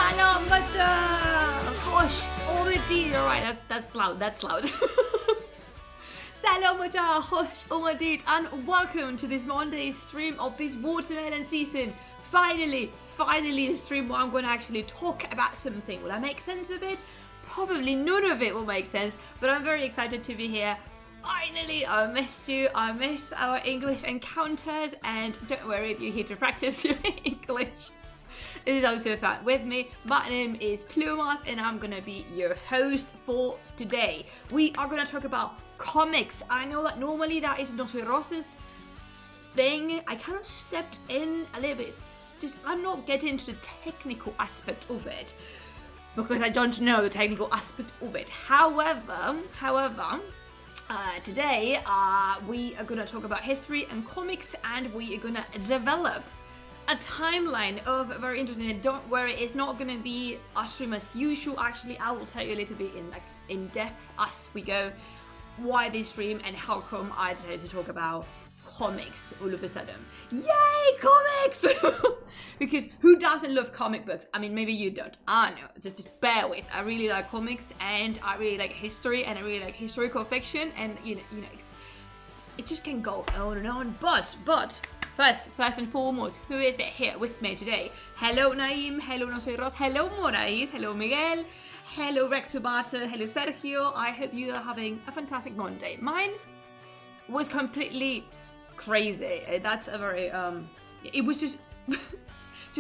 سلام بچه خوش اومدید. Alright, that's loud. Salam بچه خوش اومدید and welcome to this Monday stream of this watermelon season. Finally a stream where I'm going to actually talk about something. Will I make sense of it? Probably none of it will make sense, but I'm very excited to be here. Finally, I missed you. I miss our English encounters, and don't worry if you're here to practice your English. It is also fun with me. My name is Plumas, and I'm gonna be your host for today. We are gonna talk about comics. I know that normally that is not Ross's thing. I kind of stepped in a little bit. I'm not getting into the technical aspect of it because I don't know the technical aspect of it. However, today we are gonna talk about history and comics, and we are gonna develop a timeline of very interesting. Don't worry, it's not going to be a stream as usual. Actually, I will tell you a little bit in depth as we go why this stream and how come I decided to talk about comics all of a sudden. Yay, comics! Because who doesn't love comic books? I mean, maybe you don't. I know. Just bear with. I really like comics, and I really like history, and I really like historical fiction, and you know, it just can go on and on. But First and foremost, who is it here with me today? Hello Naim, hello No Soy Ros, hello Moraid, hello Miguel, hello Recto Barter, hello Sergio. I hope you are having a fantastic Monday. Mine was completely crazy. That's a very, it was just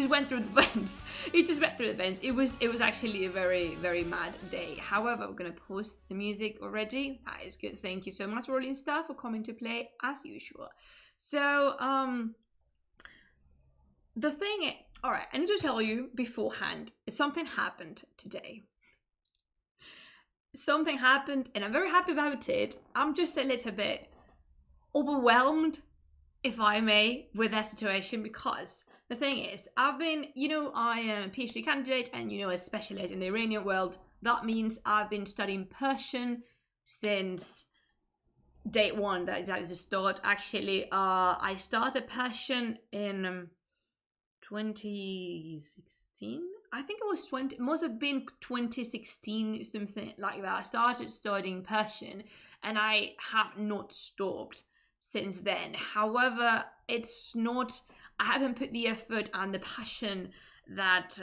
went through the fence. It just went through the fence. It was actually a very, very mad day. However, we're going to post the music already. That is good. Thank you so much, Rolling Star, for coming to play as usual. So, the thing is, alright, I need to tell you beforehand, something happened today. Something happened, and I'm very happy about it. I'm just a little bit overwhelmed, if I may, with that situation, because the thing is, I've been, I am a PhD candidate, and, I specialize in the Iranian world. That means I've been studying Persian since day one that I decided to start. Actually, I started Persian in 2016. I think it must have been 2016, something like that. I started studying Persian, and I have not stopped since then. However, I haven't put the effort and the passion that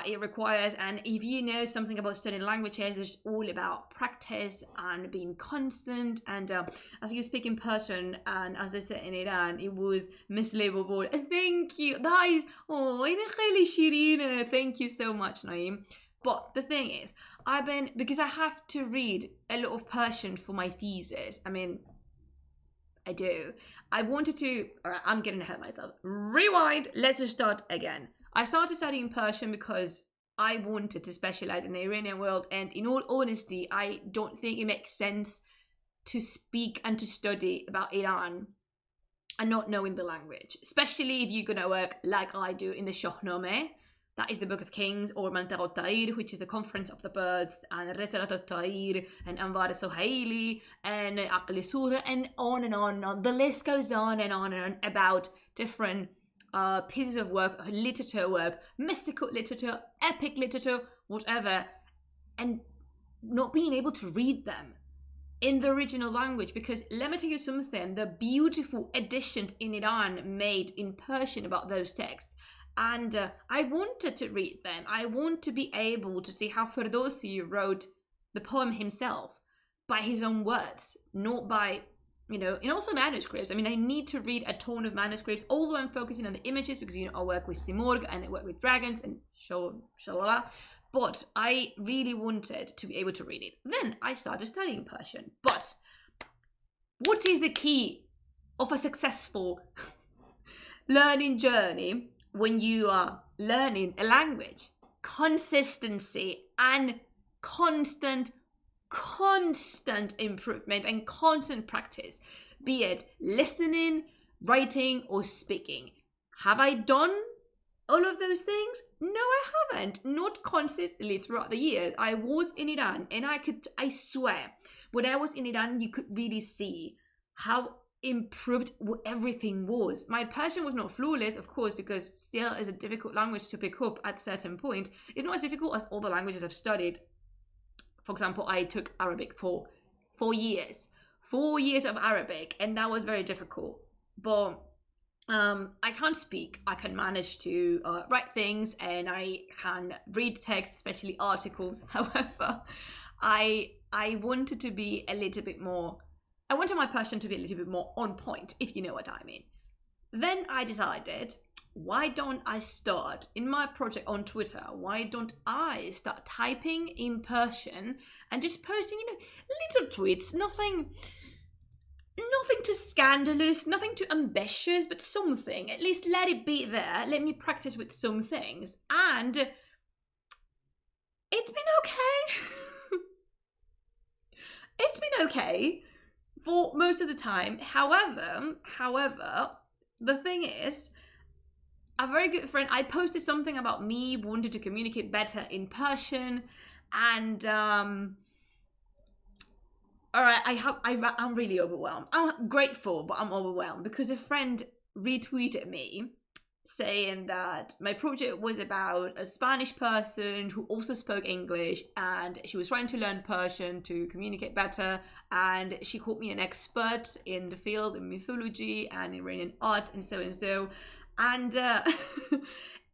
it requires. And if you know something about studying languages, it's all about practice and being constant. And as you speak in Persian, and as I said in Iran, it was mislabelable. Thank you. That is, thank you so much, Naim. But the thing is, because I have to read a lot of Persian for my thesis. I mean, I do. I'm getting ahead of myself. Rewind. Let's just start again. I started studying Persian because I wanted to specialize in the Iranian world, and in all honesty, I don't think it makes sense to speak and to study about Iran and not knowing the language, especially if you're going to work like I do in the Shahnameh. That is the Book of Kings, or Mantar al-Ta'ir, which is the Conference of the Birds, and Risalat al-Ta'ir, and Anwar al-Suhaili, and Aql Surah, and on and on and on. The list goes on and on and on about different pieces of work, literature work, mystical literature, epic literature, whatever, and not being able to read them in the original language. Because let me tell you something, the beautiful editions in Iran made in Persian about those texts, and I wanted to read them. I want to be able to see how Ferdowsi wrote the poem himself by his own words, not by and also manuscripts. I mean, I need to read a ton of manuscripts, although I'm focusing on the images because, I work with Simorg and I work with dragons and shalala. But I really wanted to be able to read it. Then I started studying Persian. But what is the key of a successful learning journey when you are learning a language? Consistency and constant improvement and constant practice, be it listening, writing, or speaking. Have I done all of those things? No, I haven't. Not consistently throughout the years. I was in Iran, and I swear, when I was in Iran, you could really see how improved what everything was. My Persian was not flawless, of course, because still is a difficult language to pick up at certain points. It's not as difficult as all the languages I've studied. For example, I took Arabic for 4 years. 4 years of Arabic, and that was very difficult. But I can't speak. I can manage to write things, and I can read text, especially articles. However, I wanted to be a little bit more. I wanted my Persian to be a little bit more on point, if you know what I mean. Then I decided, why don't I start in my project on Twitter? Why don't I start typing in Persian and just posting, little tweets, nothing too scandalous, nothing too ambitious, but something. At least let it be there. Let me practice with some things. And it's been okay. It's been okay for most of the time. However, the thing is, a very good friend, I posted something about me wanting to communicate better in Persian, and all right, I'm really overwhelmed. I'm grateful, but I'm overwhelmed because a friend retweeted me saying that my project was about a Spanish person who also spoke English, and she was trying to learn Persian to communicate better, and she called me an expert in the field in mythology and Iranian art and so, and the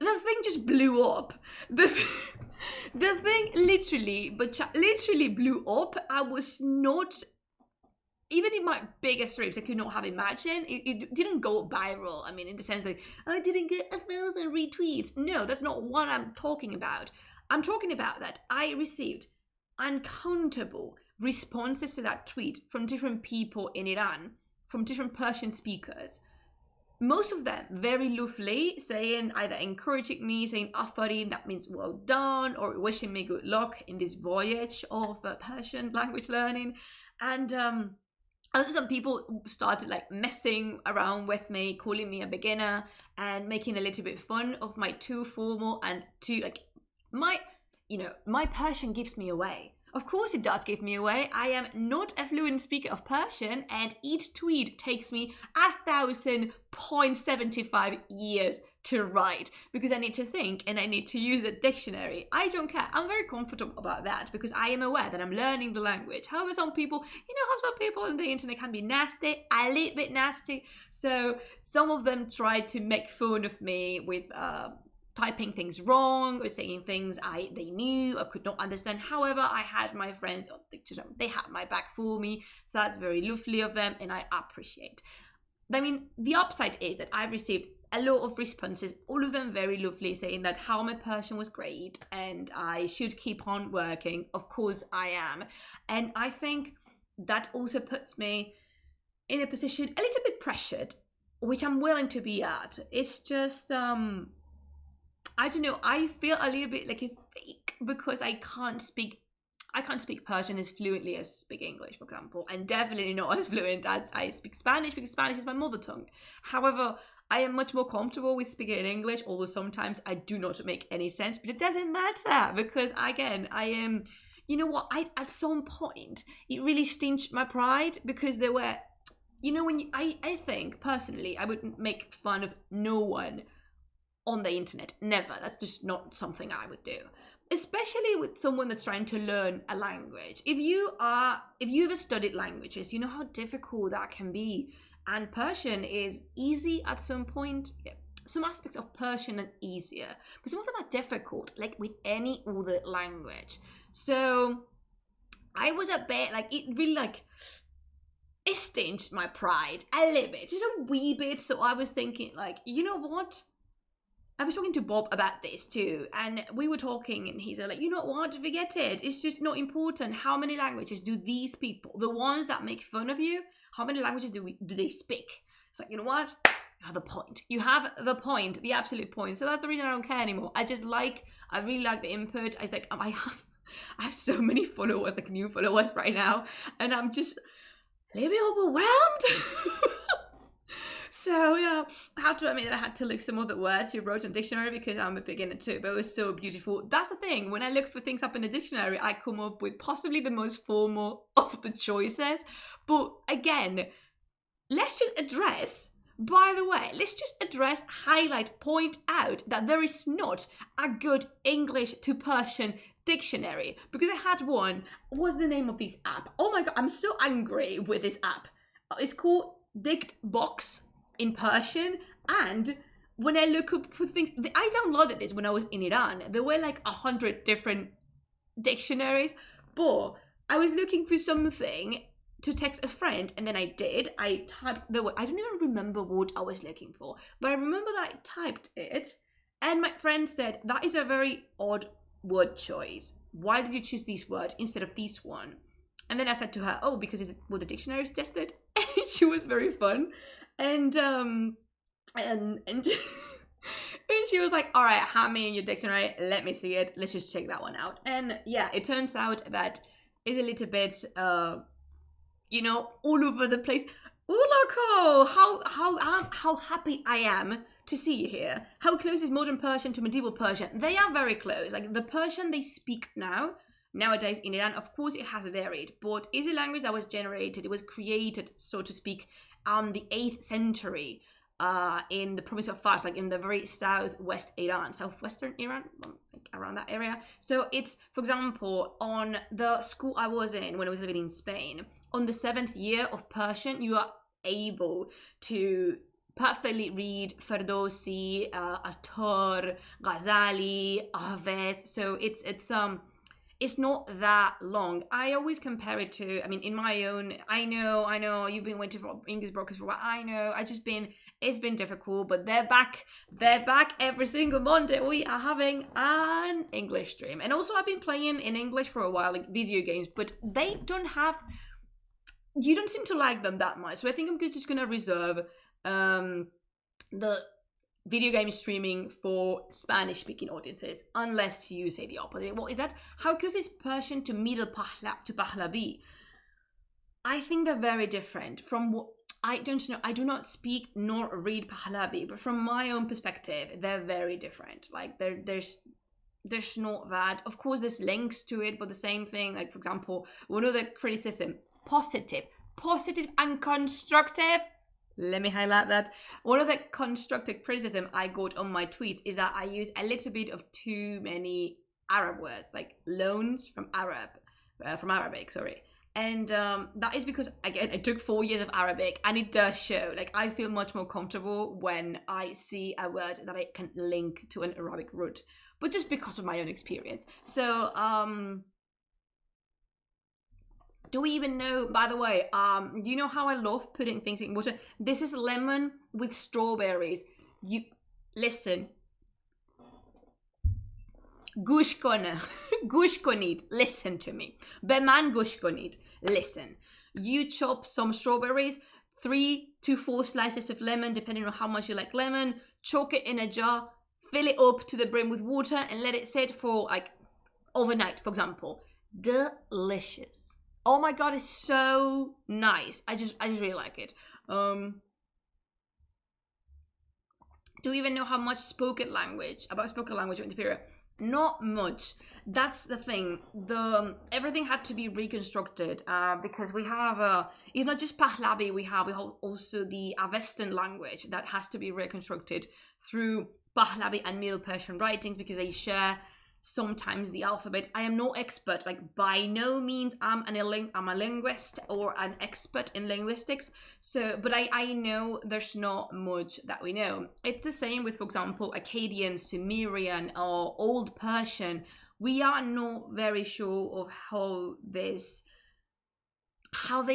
thing just blew up. The thing literally blew up. I was not, even in my biggest dreams, I could not have imagined. It didn't go viral. I mean, in the sense that I didn't get 1,000 retweets. No, that's not what I'm talking about. I'm talking about that I received uncountable responses to that tweet from different people in Iran, from different Persian speakers. Most of them very lovely, saying, either encouraging me, saying Afarin, that means well done, or wishing me good luck in this voyage of Persian language learning. And also some people started like messing around with me, calling me a beginner and making a little bit fun of my too formal and too like my Persian gives me away. Of course it does give me away. I am not a fluent speaker of Persian, and each tweet takes me 1,000.75 years to write because I need to think and I need to use a dictionary. I don't care. I'm very comfortable about that because I am aware that I'm learning the language. However, some people, how some people on the internet can be nasty, a little bit nasty. So some of them try to make fun of me with typing things wrong or saying things they knew I could not understand. However, I had my friends, they had my back for me, so that's very lovely of them, and I appreciate. I mean, the upside is that I've received a lot of responses, all of them very lovely, saying that how my Persian was great and I should keep on working. Of course I am, and I think that also puts me in a position a little bit pressured, which I'm willing to be at. It's just I don't know, I feel a little bit like a fake because I can't speak Persian as fluently as I speak English, for example, and definitely not as fluent as I speak Spanish because Spanish is my mother tongue. However, I am much more comfortable with speaking in English, although sometimes I do not make any sense, but it doesn't matter because, again, I am, at some point, it really stinged my pride because there were, I think, personally, I would make fun of no one on the internet. Never. That's just not something I would do. Especially with someone that's trying to learn a language. If you ever studied languages, you know how difficult that can be. And Persian is easy at some point. Yeah. Some aspects of Persian are easier, but some of them are difficult, like with any other language. So I was a bit like, it really it stinged my pride a little bit, just a wee bit. So I was thinking like, you know what? I was talking to Bob about this too, and we were talking, and he's like, you know what, forget it. It's just not important. How many languages do these people, the ones that make fun of you, how many languages do they speak? It's like, you know what? You have the point. You have the point, the absolute point. So that's the reason I don't care anymore. I really like the input. I was like, I have so many followers, like new followers right now, and I'm just a little bit overwhelmed. So yeah, I have to admit that I had to look some other words you wrote in the dictionary because I'm a beginner too, but it was so beautiful. That's the thing, when I look for things up in the dictionary, I come up with possibly the most formal of the choices. But again, let's just address, by the way, let's just address, highlight, point out that there is not a good English to Persian dictionary, because I had one. What's the name of this app? Oh my god, I'm so angry with this app. It's called Diktbox in Persian, and when I look up for things, I downloaded this when I was in Iran. There were like 100 different dictionaries, but I was looking for something to text a friend, and then I did. I typed the word. I don't even remember what I was looking for, but I remember that I typed it, and my friend said, that is a very odd word choice. Why did you choose this word instead of this one? And then I said to her, oh, because it's what the dictionary suggested. And she was very fun. And and she was like, all right, hand me in your dictionary, let me see it, let's just check that one out. And yeah, it turns out that it's a little bit all over the place. Ulako, how happy I am to see you here. How close is modern Persian to medieval Persian? They are very close. Like the Persian they speak nowadays in Iran, of course it has varied, but is a language that was generated, it was created, so to speak, the 8th century in the province of Fars, like in the very southwestern Iran, like around that area. So it's, for example, on the school I was in when I was living in Spain, on the 7th year of Persian, you are able to perfectly read Ferdowsi, Attar, Ghazali, Hafez. So it's not that long. I always compare it to, I mean, in my own, I know, you've been waiting for English brokers for a while. I know, it's been difficult, but they're back every single Monday. We are having an English stream. And also I've been playing in English for a while, like video games, but they don't have, you don't seem to like them that much. So I think I'm just going to reserve the video game streaming for Spanish-speaking audiences, unless you say the opposite. What is that? How close is Persian to Middle Pahlavi? I think they're very different from what, I don't know. I do not speak nor read Pahlavi, but from my own perspective, they're very different. Like there's not that. Of course, there's links to it, but the same thing. Like for example, one of the criticism, positive and constructive. Let me highlight that. One of the constructive criticism I got on my tweets is that I use a little bit of too many Arab words, like loans from Arabic, sorry. And that is because, again, I took 4 years of Arabic, and it does show. Like, I feel much more comfortable when I see a word that I can link to an Arabic root, but just because of my own experience. So, do we even know, by the way, do you know how I love putting things in water? This is lemon with strawberries. Listen. Gush konid. Listen to me. Beman gush konid. Listen. You chop some strawberries, 3 to 4 slices of lemon, depending on how much you like lemon. Choke it in a jar, fill it up to the brim with water, and let it sit for like overnight, for example. Delicious. Oh my god, it's so nice. I just really like it. Do we even know how much spoken language went to Syria? Not much. That's the thing. Everything had to be reconstructed because we have it's not just Pahlavi. We have also the Avestan language that has to be reconstructed through Pahlavi and Middle Persian writings because they share sometimes the alphabet. I am no expert, like by no means I'm a linguist or an expert in linguistics. So, but I know there's not much that we know. It's the same with, for example, Akkadian, Sumerian, or Old Persian. We are not very sure of how they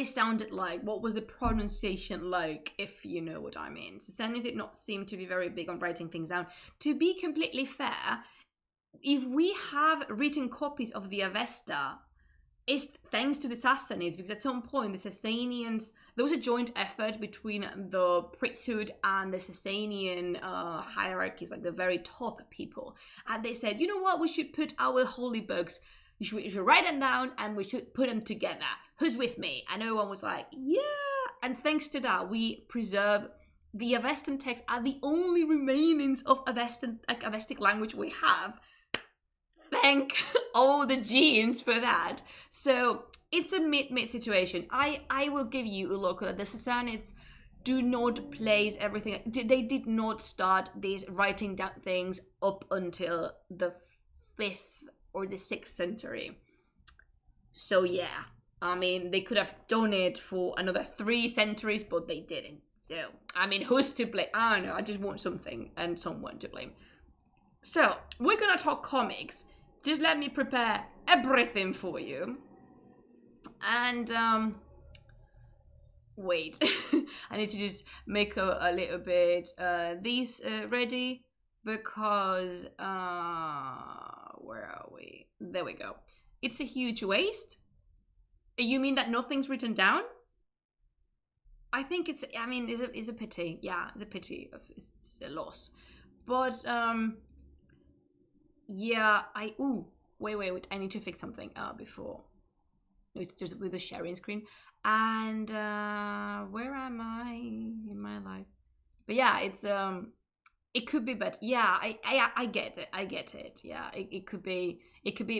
sounded like. What was the pronunciation like, if you know what I mean. Sassanians did not seem to be very big on writing things down. To be completely fair, if we have written copies of the Avesta, it's thanks to the Sassanids, because at some point the Sassanians, there was a joint effort between the priesthood and the Sassanian hierarchies, like the very top people. And they said, you know what, we should put our holy books, we should write them down and we should put them together. Who's with me? And everyone was like, yeah. And thanks to that, we preserve the Avestan texts are the only remainings of Avestic language we have. Thank all the genes for that. So it's a mid situation. I will give you a look at the Sassanids do not place everything. They did not start these writing down things up until the 5th or the 6th century. So yeah, I mean, they could have done it for another 3 centuries, but they didn't. So, I mean, who's to blame? I don't know, I just want something and someone to blame. So, we're gonna talk comics. Just let me prepare everything for you. And, wait. I need to just make a little bit these ready. Because, where are we? There we go. It's a huge waste. You mean that nothing's written down? I think it's a pity. Yeah, it's a pity. It's a loss. But, yeah, wait. I need to fix something before. It's just with the sharing screen. And, where am I in my life? But yeah, it's, it could be better. Yeah, I get it. I get it. Yeah, it could be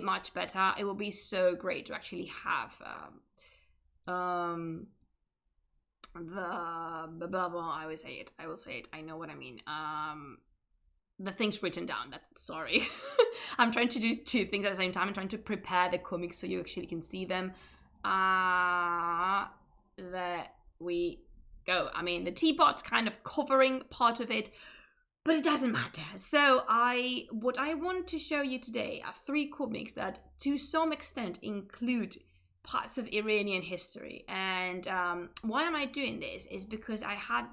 much better. It would be so great to actually have I will say it. I know what I mean. The things written down. That's sorry. I'm trying to do 2 things at the same time. I'm trying to prepare the comics so you actually can see them. There we go. I mean, the teapot's kind of covering part of it, but it doesn't matter. So what I want to show you today are 3 comics that to some extent include parts of Iranian history. And why am I doing this is because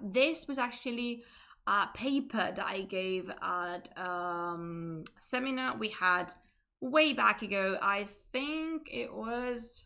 this was actually a paper that I gave at seminar we had way back ago. I think it was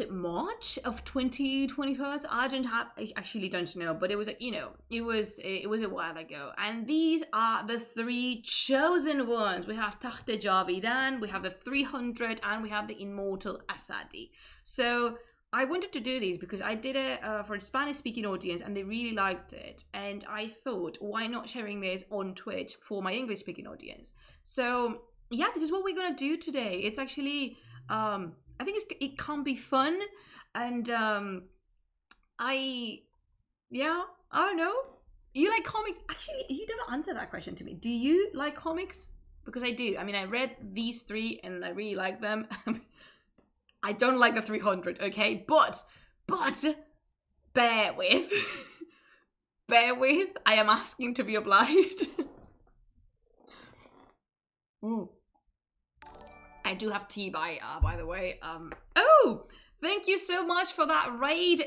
it March of 2021? I actually don't know, but it was it was a while ago. And these are the 3 chosen ones. We have Takht Javidan, we have the 300, and we have the Immortal Asadi. So I wanted to do these because I did it for a Spanish speaking audience and they really liked it, and I thought, why not sharing this on Twitch for my English speaking audience? So yeah, this is what we're gonna do today. It's actually I think it can be fun, and I don't know. You like comics? Actually, you never answered that question to me. Do you like comics? Because I do. I mean, I read these 3 and I really like them. I don't like the 300, okay? But bear with. Bear with. I am asking to be obliged. I do have tea by the way. Oh, thank you so much for that raid.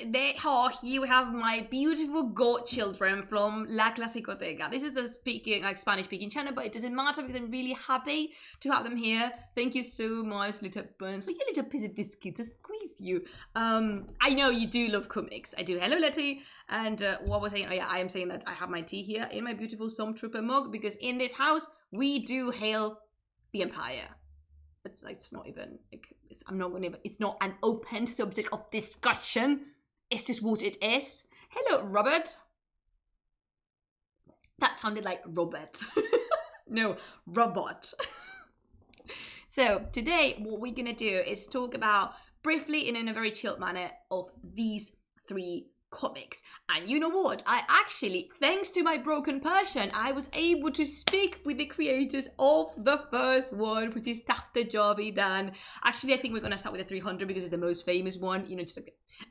Here we have my beautiful godchildren from La Clasicoteca. This is a Spanish speaking channel, but it doesn't matter because I'm really happy to have them here. Thank you so much, little buns. Oh, you little piece of biscuit to squeeze you. I know you do love comics. I do. Hello, Letty. And what was I saying? Oh, yeah, I am saying that I have my tea here in my beautiful Stormtrooper mug because in this house we do hail the Empire. It's not even it's not an open subject of discussion. It's just what it is. Hello, Robert. That sounded like Robert. No, robot. So today what we're gonna do is talk about briefly and in a very chilled manner of these 3 comics. And you know what? I actually, thanks to my broken Persian, I was able to speak with the creators of the first one, which is Takht Javidan. Actually, I think we're going to start with the 300 because it's the most famous one. Just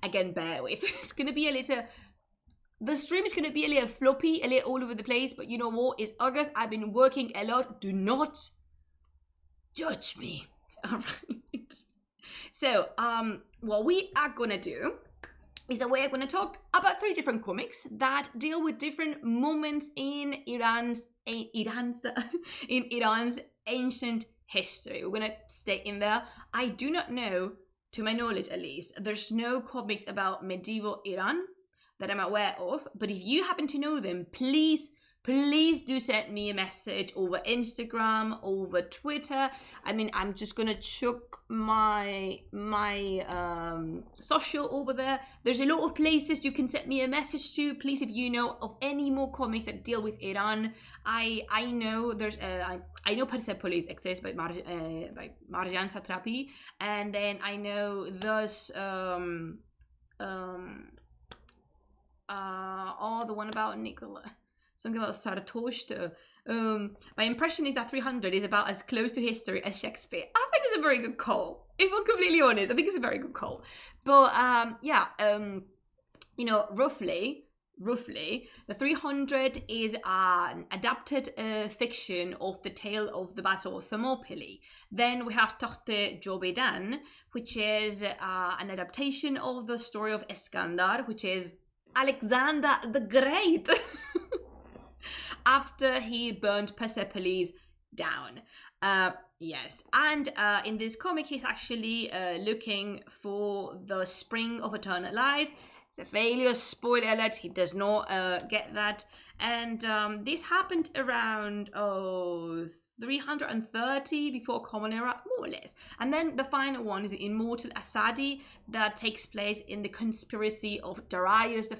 again, bear with. It's going to be the stream is going to be a little floppy, a little all over the place, but you know what? It's August. I've been working a lot. Do not judge me. All right. So, what we are going to do is that we're going to talk about 3 different comics that deal with different moments in Iran's ancient history. We're going to stay in there. I do not know, to my knowledge at least, there's no comics about medieval Iran that I'm aware of, but if you happen to know them, please do send me a message over Instagram, over Twitter. I mean, I'm just gonna chuck my social over there. There's a lot of places you can send me a message to. Please, if you know of any more comics that deal with Iran, I know there's I know Persepolis exists by Marjan Satrapi, and then I know there's the one about Nicola. Something about Zarathustra. My impression is that 300 is about as close to history as Shakespeare. I think it's a very good call. If I'm completely honest, I think it's a very good call. But roughly, the 300 is an adapted fiction of the tale of the Battle of Thermopylae. Then we have Tahte Jobedan, which is an adaptation of the story of Iskandar, which is Alexander the Great. After he burned Persepolis down. Yes, and in this comic, he's actually looking for the spring of eternal life. It's a failure, spoiler alert, he does not get that. And this happened around 330 before Common Era, more or less. And then the final one is the Immortal Asadi that takes place in the conspiracy of Darius I,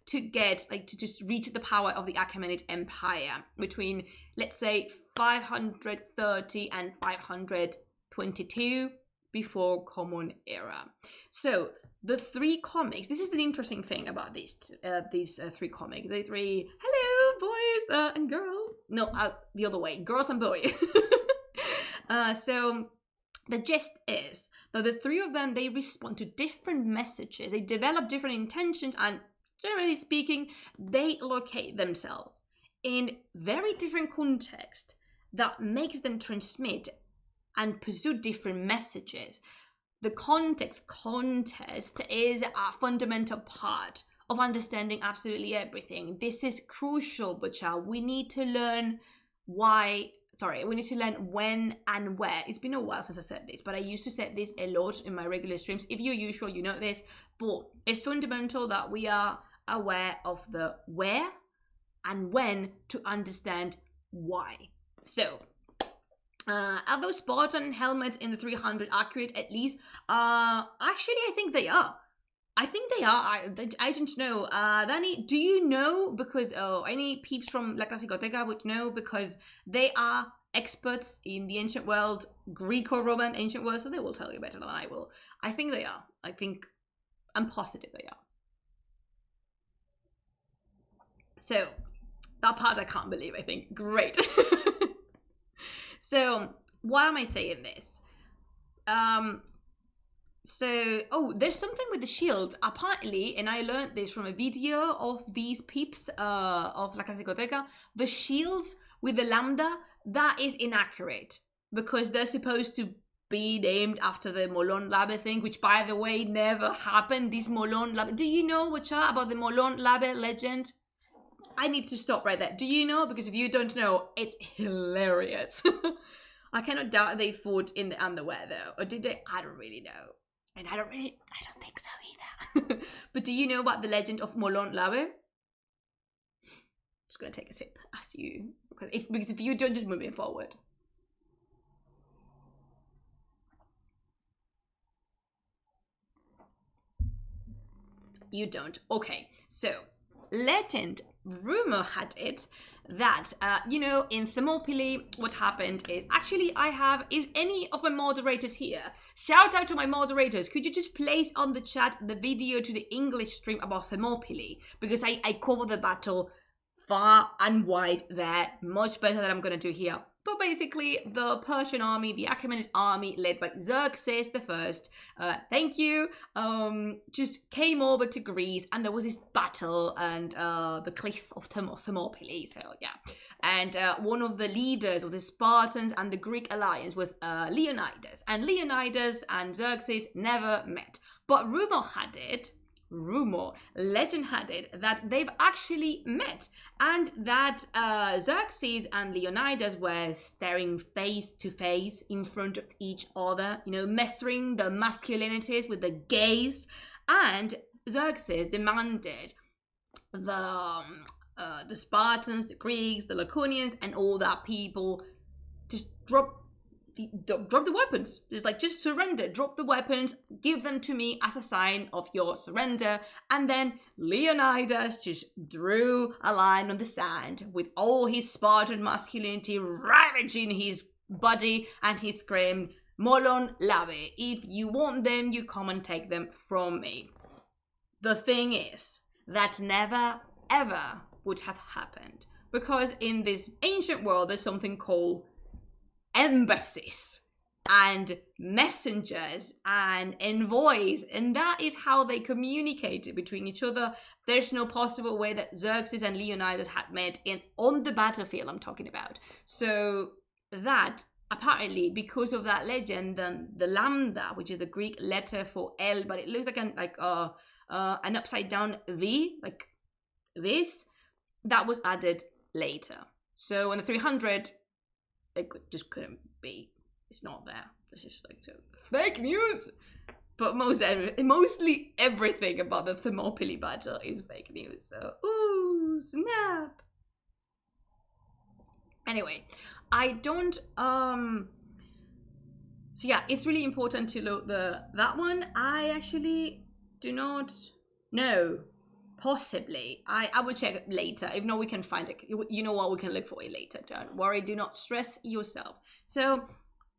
to get, to just reach the power of the Achaemenid Empire between, let's say, 530 and 522 before Common Era. So the three comics, this is the interesting thing about these three comics. The three, hello, boys and girls. No, the other way, girls and boys. So the gist is that the three of them, they respond to different messages. They develop different intentions, and generally speaking, they locate themselves in very different context that makes them transmit and pursue different messages. The context is a fundamental part of understanding absolutely everything. This is crucial, Butcha. We need to learn when and where. It's been a while since I said this, but I used to say this a lot in my regular streams. If you're usual, you know this, but it's fundamental that we are aware of the where and when to understand why. So, are those Spartan helmets in the 300 accurate at least? Actually, I think they are. I don't know. Danny, do you know? Because any peeps from La Clasicoteca would know, because they are experts in the ancient world, Greco-Roman ancient world, so they will tell you better than I will. I think they are. I'm positive they are. So, that part I can't believe, I think. Great. So, why am I saying this? There's something with the shields. Apparently, and I learned this from a video of these peeps of La Clasicoteca, the shields with the lambda, that is inaccurate, because they're supposed to be named after the Molon Labe thing, which, by the way, never happened. This Molon Labe. Do you know, Wacha, about the Molon Labe legend? I need to stop right there. Do you know? Because if you don't know, it's hilarious. I cannot doubt they fought in the underwear, though. Or did they? I don't really know. And I don't think so either. But do you know about the legend of Molon Labe? Just gonna take a sip as you, because if you don't, just move it forward. You don't. Okay, so legend, rumor had it that in Thermopylae, what happened is, actually is any of my moderators here? Shout out to my moderators. Could you just place on the chat the video to the English stream about Thermopylae? Because I cover the battle far and wide there, much better than I'm gonna do here. But basically, the Persian army, the Achaemenid army, led by Xerxes I, thank you, just came over to Greece, and there was this battle, and the cliff of Thermopylae, so yeah. And one of the leaders of the Spartans and the Greek alliance was Leonidas. And Leonidas and Xerxes never met. But legend had it that they've actually met, and that Xerxes and Leonidas were staring face to face in front of each other, measuring the masculinities with the gaze. And Xerxes demanded the Spartans, the Greeks, the Laconians, and all that people just drop the weapons. Just surrender, drop the weapons, give them to me as a sign of your surrender. And then Leonidas just drew a line on the sand with all his Spartan masculinity ravaging his body, and he screamed, "Molon Labe, if you want them, you come and take them from me." the thing is, that never, ever would have happened. Because in this ancient world, there's something called embassies and messengers and envoys, and that is how they communicated between each other. There's no possible way that Xerxes and Leonidas had met on the battlefield I'm talking about. So that, apparently, because of that legend, the lambda, which is the Greek letter for L, but it looks like an upside down V, like this, that was added later. So on the 300, it just couldn't be. It's not there. It's just like so fake news. But mostly everything about the Thermopylae battle is fake news. So, ooh, snap. Anyway, I don't so yeah, it's really important to look that one. I actually do not know. Possibly. I will check it later. If not, we can find it. You know what? We can look for it later. Don't worry. Do not stress yourself. So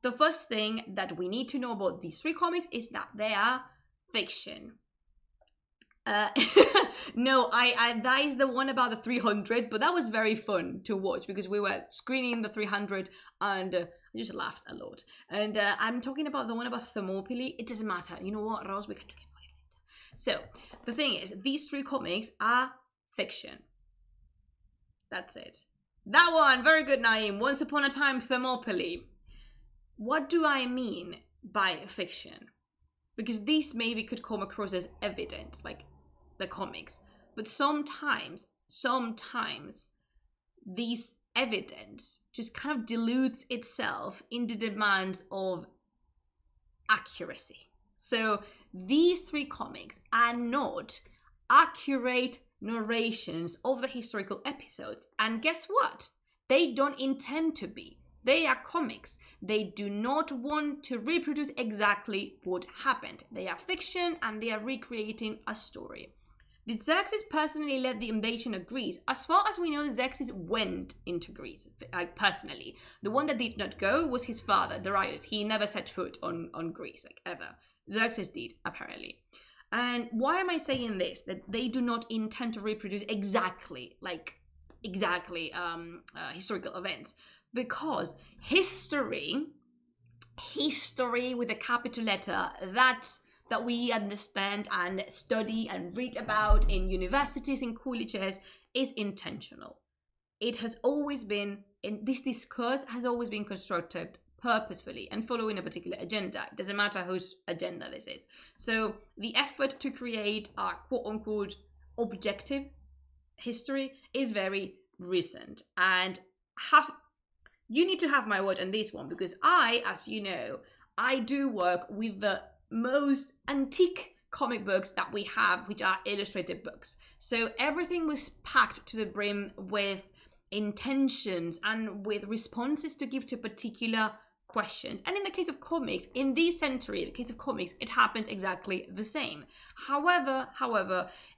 the first thing that we need to know about these three comics is that they are fiction. No, I that is the one about the 300, but that was very fun to watch because we were screening the 300 and I just laughed a lot. And I'm talking about the one about Thermopylae. It doesn't matter. You know what, Rose? We can look at it later. So the thing is, these three comics are fiction. That's it. That one, very good, Naeem. Once Upon a Time, Thermopylae. What do I mean by fiction? Because these maybe could come across as evident, like the comics. But sometimes these evidence just kind of dilutes itself in the demands of accuracy. So these three comics are not accurate narrations of the historical episodes. And guess what? They don't intend to be. They are comics. They do not want to reproduce exactly what happened. They are fiction and they are recreating a story. Did Xerxes personally lead the invasion of Greece? As far as we know, Xerxes went into Greece, like personally. The one that did not go was his father, Darius. He never set foot on Greece, like ever. Xerxes did, apparently. And why am I saying this? That they do not intend to reproduce exactly historical events. Because history with a capital letter, that we understand and study and read about in universities and colleges is intentional. It has always been, this discourse has always been constructed purposefully and following a particular agenda. It doesn't matter whose agenda this is. So the effort to create a quote-unquote objective history is very recent. And you need to have my word on this one, because I, as you know, I do work with the most antique comic books that we have, which are illustrated books. So everything was packed to the brim with intentions and with responses to give to particular questions. And in the case of comics, in this century, the case of comics, it happens exactly the same. However,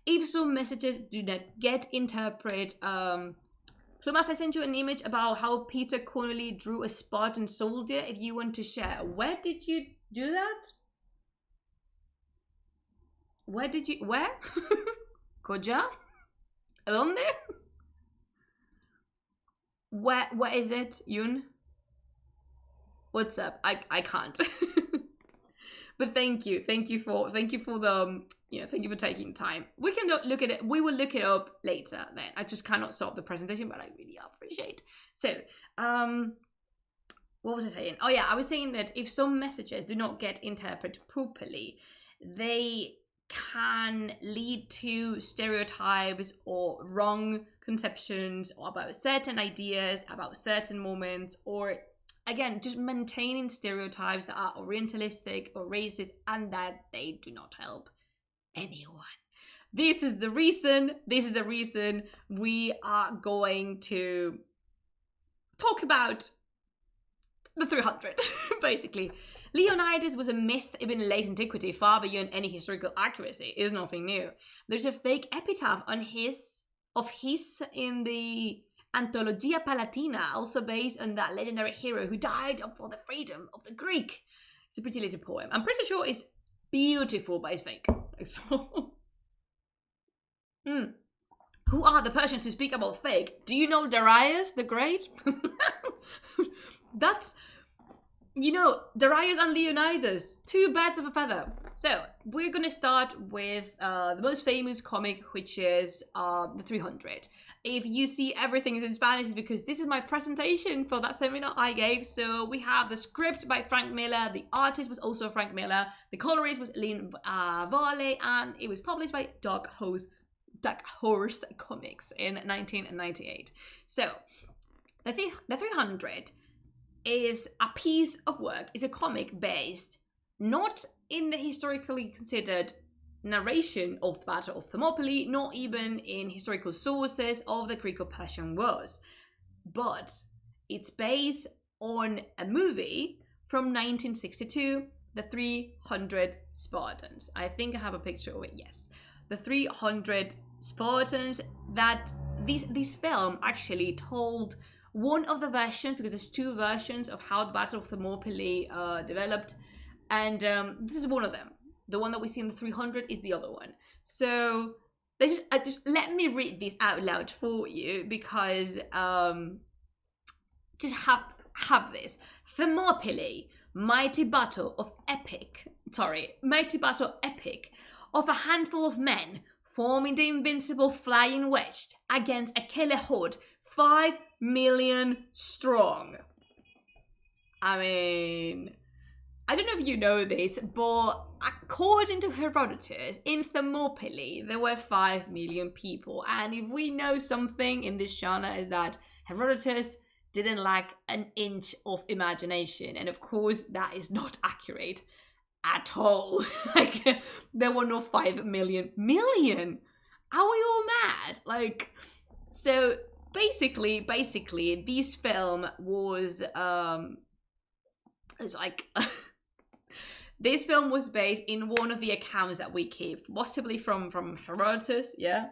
if some messages do not get interpreted, Plumas, I sent you an image about how Peter Connolly drew a Spartan soldier. If you want to share, where did you do that? Where? Koja? ¿Dónde? Where is it, Yun? What's up? I can't. But thank you for the thank you for taking time. We can look at it. We will look it up later. Then I just cannot stop the presentation, but I really appreciate. So, what was I saying? Oh yeah, I was saying that if some messages do not get interpreted properly, they can lead to stereotypes or wrong conceptions about certain ideas, about certain moments, or again, just maintaining stereotypes that are orientalistic or racist and that they do not help anyone. This is the reason we are going to talk about the 300, basically. Leonidas was a myth even in late antiquity, far beyond any historical accuracy. It is nothing new. There's a fake epitaph of his in the Anthologia Palatina, also based on that legendary hero who died for the freedom of the Greek. It's a pretty little poem. I'm pretty sure it's beautiful, but it's fake. So Hmm. Who are the Persians who speak about fake? Do you know Darius the Great? That's, Darius and Leonidas, two birds of a feather. So we're gonna start with the most famous comic, which is the 300. If you see everything is in Spanish, it's because this is my presentation for that seminar I gave. So we have the script by Frank Miller, the artist was also Frank Miller, the colorist was Lynn Varley, and it was published by Dark Horse Comics in 1998. So the 300 is a piece of work, is a comic based not in the historically considered narration of the Battle of Thermopylae, not even in historical sources of the Greco-Persian Wars, but it's based on a movie from 1962, The 300 Spartans. I think I have a picture of it, yes. The 300 Spartans, that this film actually told one of the versions, because there's two versions of how the Battle of Thermopylae developed, and this is one of them. The one that we see in the 300 is the other one. So just let me read this out loud for you, because just have this. Thermopylae, mighty battle epic of a handful of men forming the invincible flying wedge against a killer horde 5 million strong. I mean, I don't know if you know this, but according to Herodotus, in Thermopylae there were 5 million people. And if we know something in this genre, is that Herodotus didn't lack an inch of imagination. And of course, that is not accurate at all. Like, there were no 5 million. Are we all mad? Like, so basically this film was it's like this film was based in one of the accounts that we keep, possibly from Herodotus, yeah.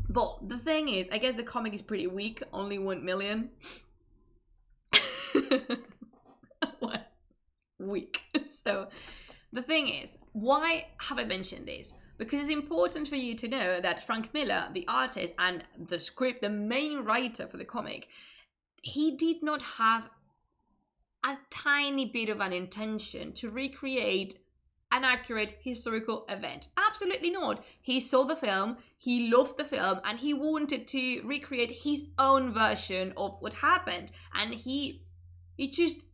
But the thing is, I guess the comic is pretty weak, only 1 million. What? Weak. So the thing is, why have I mentioned this? Because it's important for you to know that Frank Miller, the artist and the main writer for the comic, he did not have a tiny bit of an intention to recreate an accurate historical event. Absolutely not. He saw the film, he loved the film, and he wanted to recreate his own version of what happened. And he just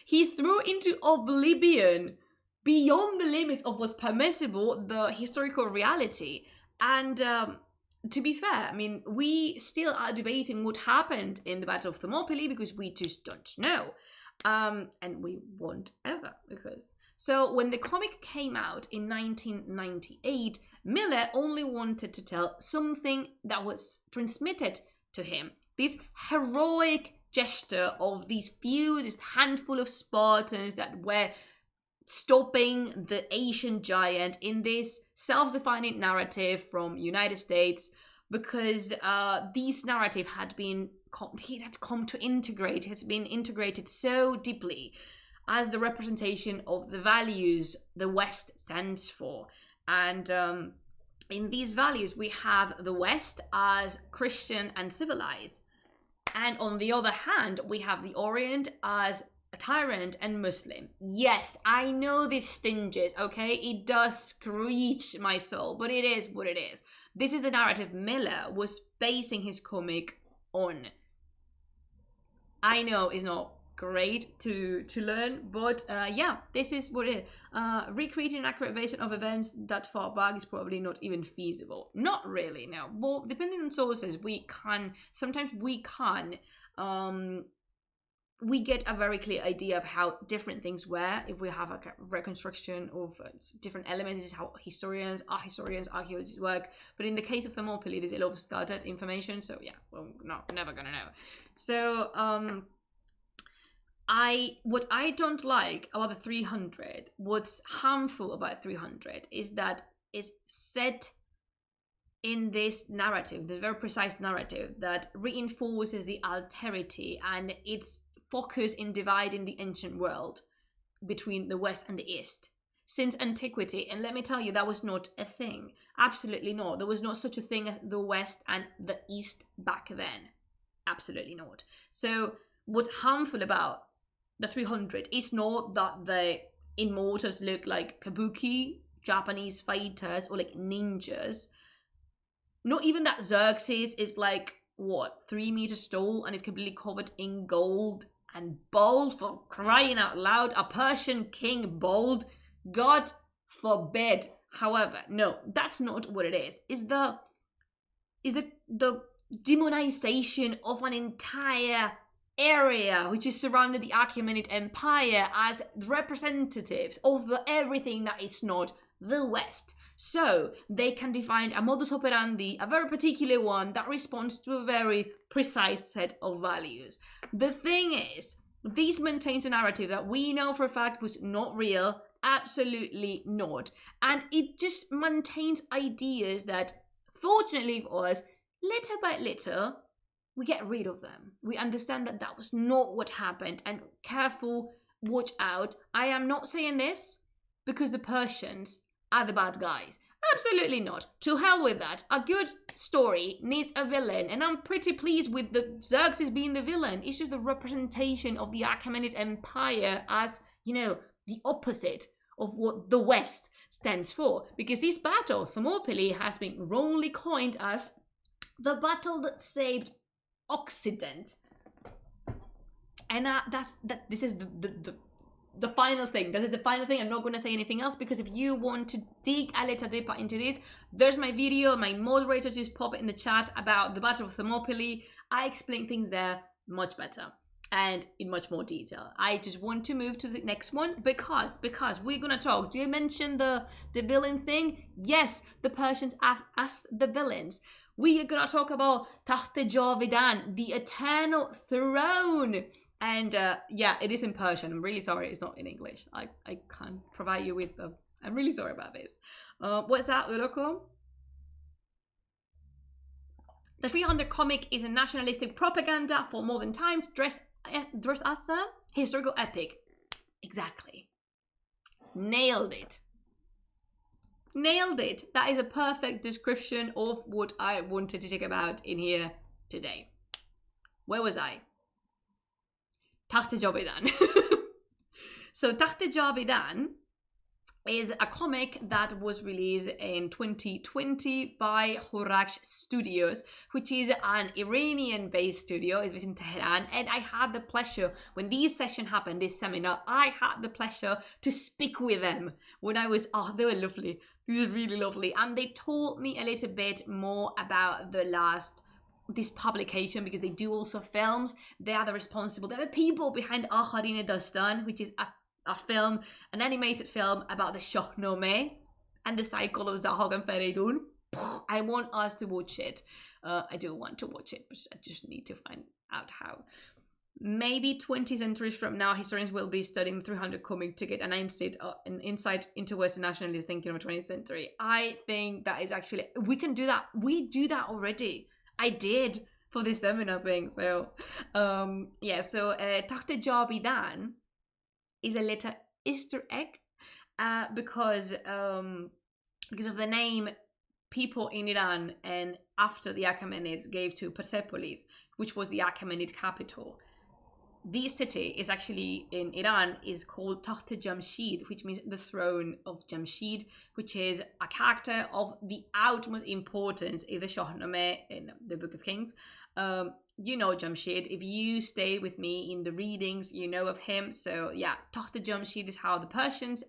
he threw into oblivion, beyond the limits of what's permissible, the historical reality. And to be fair, I mean, we still are debating what happened in the Battle of Thermopylae because we just don't know. And we won't ever, because... So when the comic came out in 1998, Miller only wanted to tell something that was transmitted to him. This heroic gesture of this handful of Spartans that were stopping the Asian giant in this self-defining narrative from United States, because this narrative had been has been integrated so deeply as the representation of the values the West stands for. And in these values, we have the West as Christian and civilized. And on the other hand, we have the Orient as a tyrant and Muslim. Yes, I know this stinges, okay? It does screech my soul, but it is what it is. This is the narrative Miller was basing his comic on. I know it's not great to learn, but yeah, this is what it is. Recreating an accurate version of events that far back is probably not even feasible. Not really, no. Well, depending on sources, sometimes we get a very clear idea of how different things were if we have a reconstruction of different elements. This is how archaeologists work. But in the case of Thermopylae, there's a lot of scattered information. So yeah, well, never gonna know. So what I don't like about the 300, what's harmful about 300, is that it's set in this narrative, this very precise narrative that reinforces the alterity and its focus in dividing the ancient world between the West and the East. since antiquity. And let me tell you, that was not a thing. Absolutely not. There was not such a thing as the West and the East back then. Absolutely not. So what's harmful about the 300 is not that the immortals look like kabuki Japanese fighters or like ninjas. Not even that Xerxes is like, what, 3 meters tall and is completely covered in gold and bald, for crying out loud. A Persian king bald? God forbid. However, no, that's not what it is. It's the demonization of an entire area which is surrounded the Achaemenid Empire as representatives of the everything that is not the West. So they can define a modus operandi, a very particular one that responds to a very precise set of values. The thing is, this maintains a narrative that we know for a fact was not real, absolutely not. And it just maintains ideas that, fortunately for us, little by little, we get rid of them. We understand that that was not what happened. And careful, watch out. I am not saying this because the Persians are the bad guys. Absolutely not. To hell with that. A good story needs a villain. And I'm pretty pleased with the Xerxes being the villain. It's just the representation of the Achaemenid Empire as, you know, the opposite of what the West stands for. Because this battle, Thermopylae, has been wrongly coined as the battle that saved Occident. And this is the final thing. This is the final thing. I'm not going to say anything else because if you want to dig a little deeper into this, there's my video. My moderators just pop it in the chat about the Battle of Thermopylae. I explain things there much better and in much more detail. I just want to move to the next one because we're going to talk. Do you mention the villain thing? Yes, the Persians as the villains. We are going to talk about Taht-e Javidan, the eternal throne. And yeah, it is in Persian. I'm really sorry it's not in English. I can't provide you with... I'm really sorry about this. What's that, Uroko? The 300 comic is a nationalistic propaganda for modern times dressed as a historical epic. Exactly. Nailed it. Nailed it. That is a perfect description of what I wanted to talk about in here today. Where was I? Taht-e Javidan. So Taht-e Javidan is a comic that was released in 2020 by Horaksh Studios, which is an Iranian-based studio. It's based in Tehran, and I had the pleasure, when this session happened, this seminar, I had the pleasure to speak with them when I was, they were lovely. They were really lovely, and they told me a little bit more about this publication, because they do also films. They are the responsible, they're the people behind Akharin Dastan, which is a film, an animated film about the Shahnameh and the cycle of Zahag and Feridun. I want us to watch it. I do want to watch it, but I just need to find out how. Maybe 20 centuries from now, historians will be studying 300 comic to get an insight into Western nationalist thinking of the 20th century. I think that is actually, we can do that. We do that already. I did for this seminar thing. So, yeah, so Taht-e Javidan is a little Easter egg because of the name people in Iran and after the Achaemenids gave to Persepolis, which was the Achaemenid capital. This city is actually in Iran is called Taht-e Jamshid, which means the throne of Jamshid, which is a character of the utmost importance in the Shahnameh in the Book of Kings. You know Jamshid. If you stay with me in the readings, you know of him. So yeah, Taht-e Jamshid is how the Persians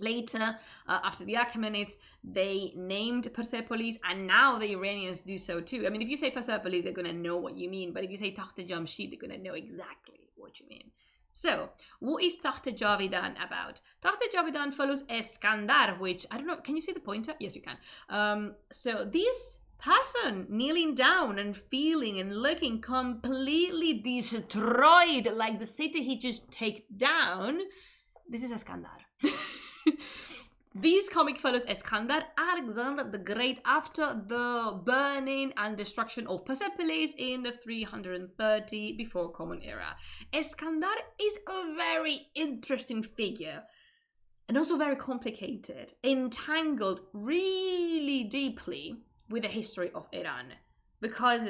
later, after the Achaemenids, they named Persepolis, and now the Iranians do so too. I mean, if you say Persepolis, they're going to know what you mean, but if you say Taht-e Jamshid, they're going to know exactly what you mean. So, what is Taht-e Javidan about? Taht-e Javidan follows Eskandar, which, I don't know, can you see the pointer? Yes, you can. So, this person kneeling down and feeling and looking completely destroyed, like the city he just take down, this is Eskandar. This comic follows Eskandar, Alexander the Great, after the burning and destruction of Persepolis in the 330 before Common Era. Eskandar is a very interesting figure and also very complicated, entangled really deeply with the history of Iran, because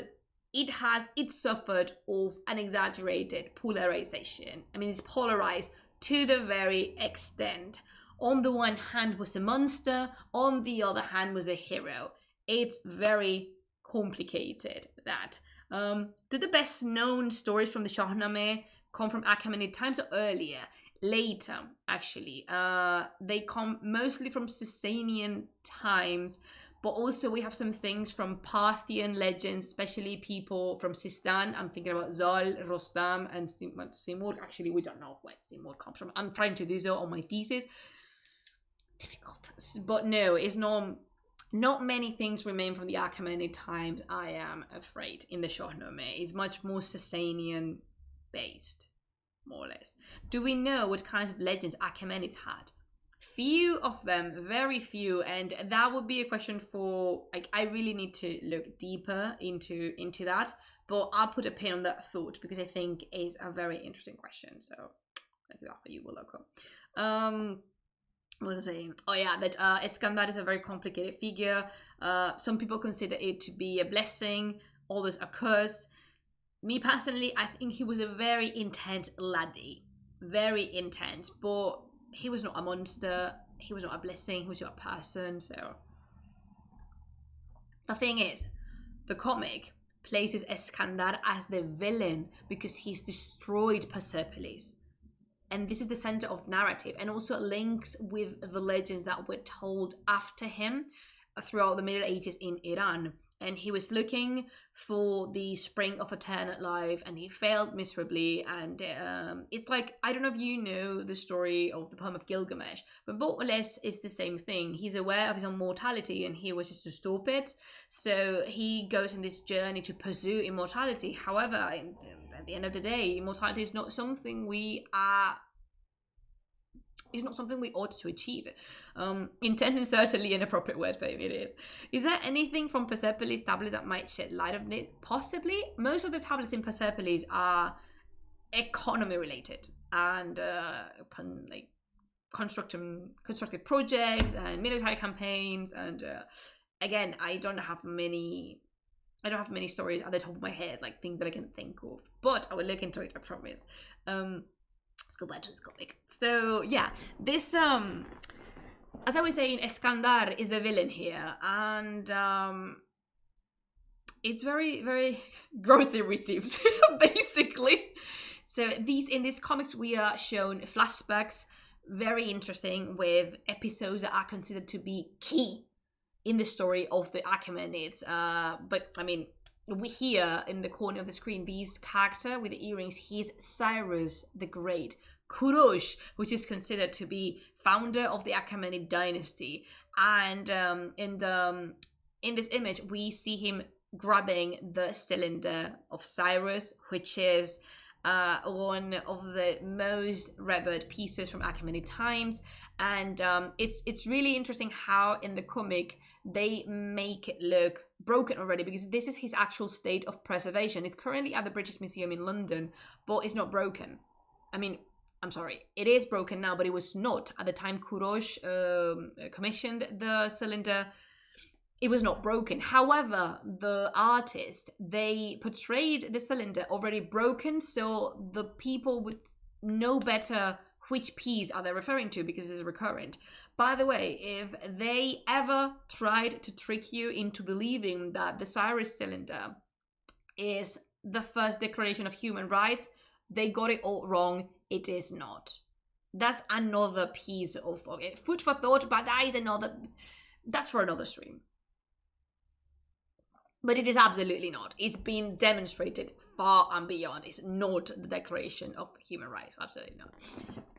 it suffered of an exaggerated polarization. I mean, it's polarized to the very extent. On the one hand was a monster, on the other hand was a hero. It's very complicated, that. The best known stories from the Shahnameh come from Achaemenid times or earlier? Later, actually. They come mostly from Sasanian times, but also we have some things from Parthian legends, especially people from Sistan. I'm thinking about Zal, Rostam, and Simurg. Actually, we don't know where Simurg comes from. I'm trying to do so on my thesis. Difficult. But no, it's not many things remain from the Achaemenid times, I am afraid, in the Shahnameh. It's much more Sasanian based, more or less. Do we know what kinds of legends Achaemenids had? Few of them, very few, and that would be a question for, like, I really need to look deeper into that, but I'll put a pin on that thought because I think it's a very interesting question. So thank you for you, Woloko. What was I saying? Oh yeah, that Iskandar is a very complicated figure. Some people consider it to be a blessing, others a curse. Me personally, I think he was a very intense laddie. Very intense, but he was not a monster, he was not a blessing, he was not a person. So the thing is, the comic places Iskandar as the villain because he's destroyed Persepolis. And this is the center of the narrative, and also links with the legends that were told after him throughout the Middle Ages in Iran. And he was looking for the spring of eternal life, and he failed miserably. And it's like, I don't know if you know the story of the poem of Gilgamesh, but more or less it's the same thing. He's aware of his own mortality, and he wishes to stop it. So he goes on this journey to pursue immortality. However, at the end of the day, immortality is not something we are. It's not something we ought to achieve. Intent is certainly an appropriate word for maybe it is. Is there anything from Persepolis tablets that might shed light on it? Possibly. Most of the tablets in Persepolis are economy related and like constructed projects and military campaigns. And again, I don't have many stories at the top of my head, like things that I can think of. But I will look into it, I promise. Let's go back to this comic. So yeah, this as I was saying, Iskandar is the villain here, and it's very, very grossly received, basically. So in these comics we are shown flashbacks, very interesting, with episodes that are considered to be key in the story of the Achaemenids. But I mean, we hear in the corner of the screen this character with the earrings. He's Cyrus the Great, Kurosh, which is considered to be founder of the Achaemenid dynasty. And in this image, we see him grabbing the cylinder of Cyrus, which is one of the most revered pieces from Achaemenid times. And it's really interesting how in the comic they make it look broken already, because this is his actual state of preservation. It's currently at the British Museum in London, but it's not broken. I mean, I'm sorry, it is broken now, but it was not. At the time Kurosh commissioned the cylinder, it was not broken. However, the artist, they portrayed the cylinder already broken, so the people would know better which piece are they referring to, because it's recurrent. By the way, if they ever tried to trick you into believing that the Cyrus cylinder is the first declaration of human rights, they got it all wrong. It is not. That's another piece of food for thought, but that's for another stream. But it is absolutely not. It's been demonstrated far and beyond. It's not the Declaration of Human Rights. Absolutely not.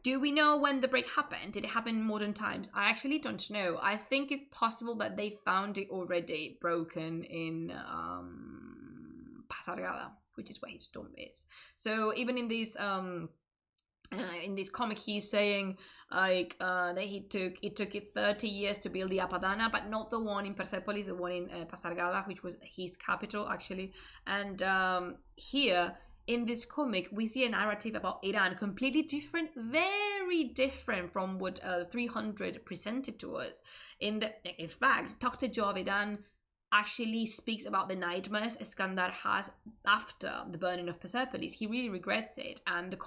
Do we know when the break happened? Did it happen in modern times? I actually don't know. I think it's possible that they found it already broken in Pasargada, which is where his tomb is. So even in this comic, he's saying like that it took it 30 years to build the Apadana, but not the one in Persepolis, the one in Pasargada, which was his capital actually. And here in this comic, we see a narrative about Iran completely different, very different from what 300 presented to us. In fact, Dr. Javidan actually speaks about the nightmares Iskandar has after the burning of Persepolis. He really regrets it. And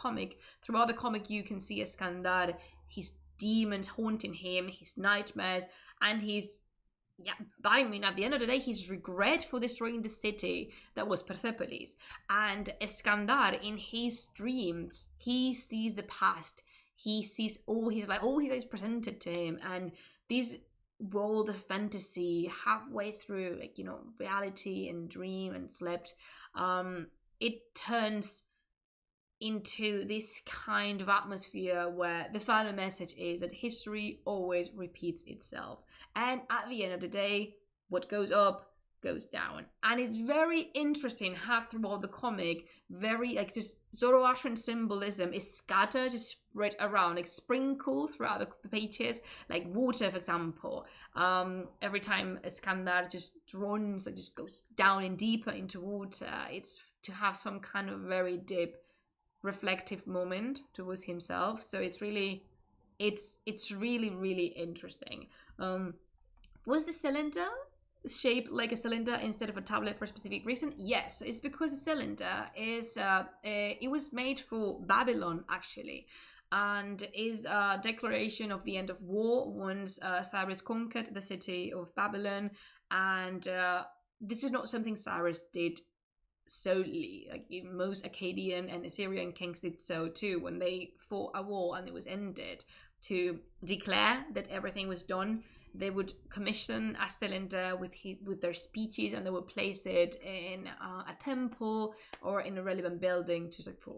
throughout the comic, you can see Iskandar, his demons haunting him, his nightmares, and I mean, at the end of the day, his regret for destroying the city that was Persepolis. And Iskandar, in his dreams, he sees the past. He sees all his life presented to him. And this world of fantasy, halfway through, reality and dream and slept, it turns into this kind of atmosphere where the final message is that history always repeats itself. And at the end of the day, what goes up goes down. And it's very interesting how throughout the comic, very just Zoroastrian symbolism is scattered, just spread around, sprinkled throughout the pages, like water, for example. Every time Iskandar just runs, just goes down and deeper into water, it's to have some kind of very deep reflective moment towards himself. So it's really really interesting. Was the cylinder shaped like a cylinder instead of a tablet for a specific reason? Yes, it's because the cylinder is it was made for Babylon, actually, and is a declaration of the end of war once Cyrus conquered the city of Babylon. And this is not something Cyrus did solely. Most Akkadian and Assyrian kings did so too when they fought a war and it was ended. To declare that everything was done, they would commission a cylinder with their speeches, and they would place it in a temple or in a relevant building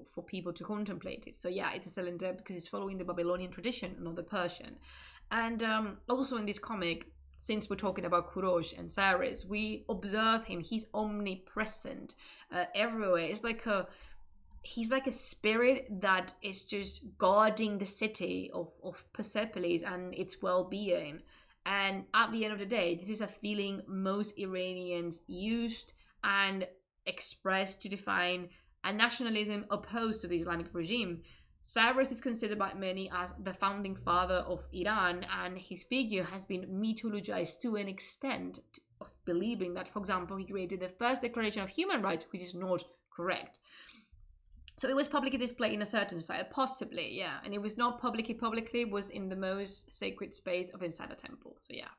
for people to contemplate it. So yeah, it's a cylinder because it's following the Babylonian tradition, not the Persian. And also in this comic, since we're talking about Kurosh and Cyrus, we observe him. He's omnipresent everywhere. He's like a spirit that is just guarding the city of Persepolis and its well-being. And at the end of the day, this is a feeling most Iranians used and expressed to define a nationalism opposed to the Islamic regime. Cyrus is considered by many as the founding father of Iran, and his figure has been mythologized to an extent of believing that, for example, he created the first declaration of human rights, which is not correct. So it was publicly displayed in a certain site, possibly, yeah. And it was not publicly, it was in the most sacred space of inside a temple. So yeah.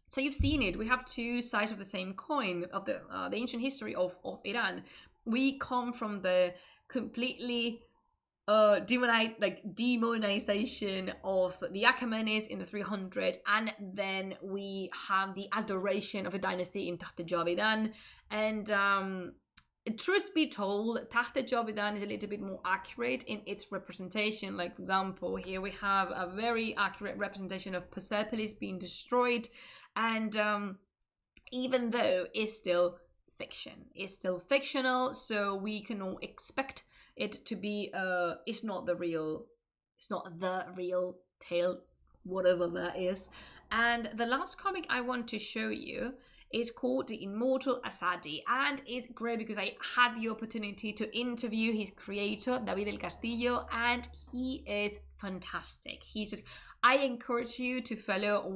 So you've seen it. We have two sides of the same coin of the ancient history of Iran. We come from the completely demonization of the Achaemenids in the 300, and then we have the adoration of a dynasty in Taht Javidan. And truth be told, Taht Javidan is a little bit more accurate in its representation. Like, for example, here we have a very accurate representation of Persepolis being destroyed, and even though it's still fiction, it's still fictional, so we can all expect it to be it's not the real tale, whatever that is. And the last comic I want to show you is called The Immortal Asadi, and it's great because I had the opportunity to interview his creator, David del Castillo, and he is fantastic. I encourage you to follow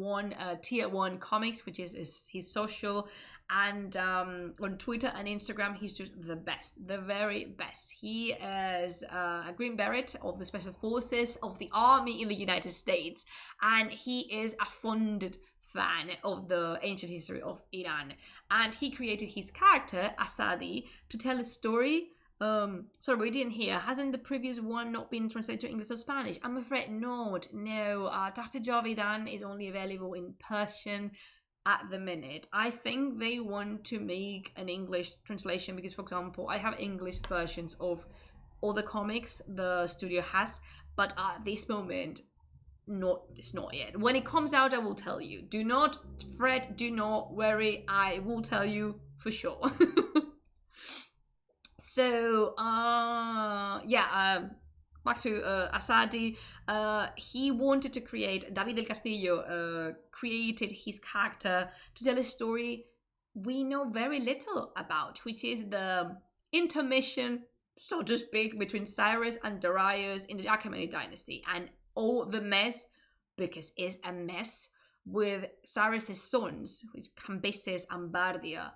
Tier 1 Comics, which is his social, and on Twitter and Instagram, he's just the best, the very best. He is a Green Beret of the Special Forces of the Army in the United States, and he is a fond fan of the ancient history of Iran. And he created his character, Asadi, to tell a story. Sorry, we didn't hear. Hasn't the previous one not been translated to English or Spanish? I'm afraid not. No, Taht Javidan is only available in Persian at the minute. I think they want to make an English translation because, for example, I have English versions of all the comics the studio has, but at this moment, it's not yet. When it comes out, I will tell you. Do not fret, do not worry, I will tell you for sure. So back to Asadi. He wanted to create, David del Castillo created his character to tell a story we know very little about, which is the intermission, so to speak, between Cyrus and Darius in the Achaemenid dynasty, and all the mess, because it's a mess, with Cyrus's sons, which Cambyses and Bardia.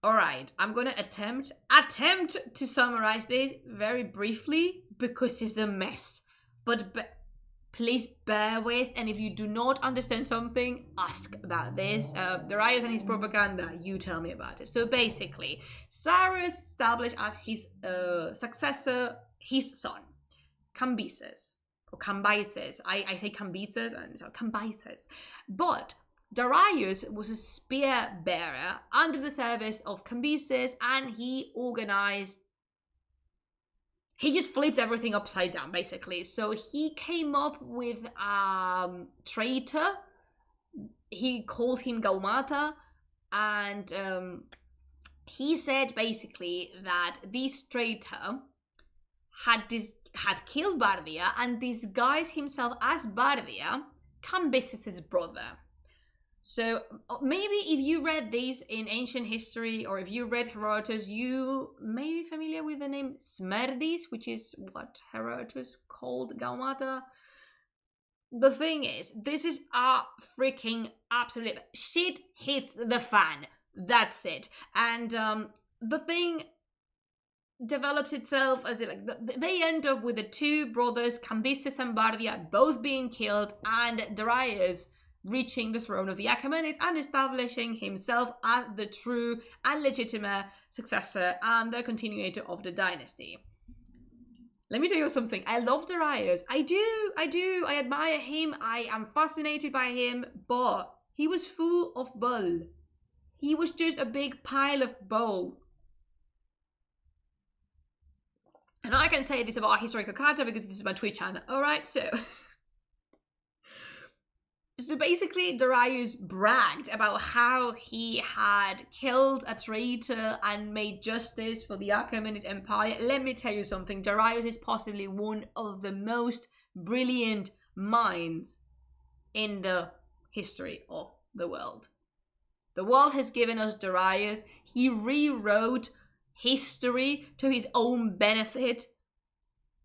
Alright, I'm gonna attempt to summarize this very briefly, because it's a mess. But please bear with, and if you do not understand something, ask about this. Darius and his propaganda, you tell me about it. So basically, Cyrus established as his successor his son, Cambyses. Or Cambyses. I say Cambyses, and so Cambyses. But Darius was a spear bearer under the service of Cambyses, and he just flipped everything upside down, basically. So he came up with a traitor. He called him Gaumata, and he said basically that this traitor had killed Bardia and disguised himself as Bardia, Cambyses' brother. So maybe if you read this in ancient history, or if you read Herodotus, you may be familiar with the name Smerdis, which is what Herodotus called Gaumata. The thing is, this is a freaking absolute shit hits the fan. That's it. And the thing develops itself as they end up with the two brothers, Cambyses and Bardia, both being killed, and Darius reaching the throne of the Achaemenids and establishing himself as the true and legitimate successor and the continuator of the dynasty. Let me tell you something. I love Darius. I do. I admire him. I am fascinated by him. But he was full of bull. He was just a big pile of bull. And I can say this about a historical character because this is my Twitch channel. Alright, so basically Darius bragged about how he had killed a traitor and made justice for the Achaemenid Empire. Let me tell you something. Darius is possibly one of the most brilliant minds in the history of the world. The world has given us Darius. He rewrote history to his own benefit.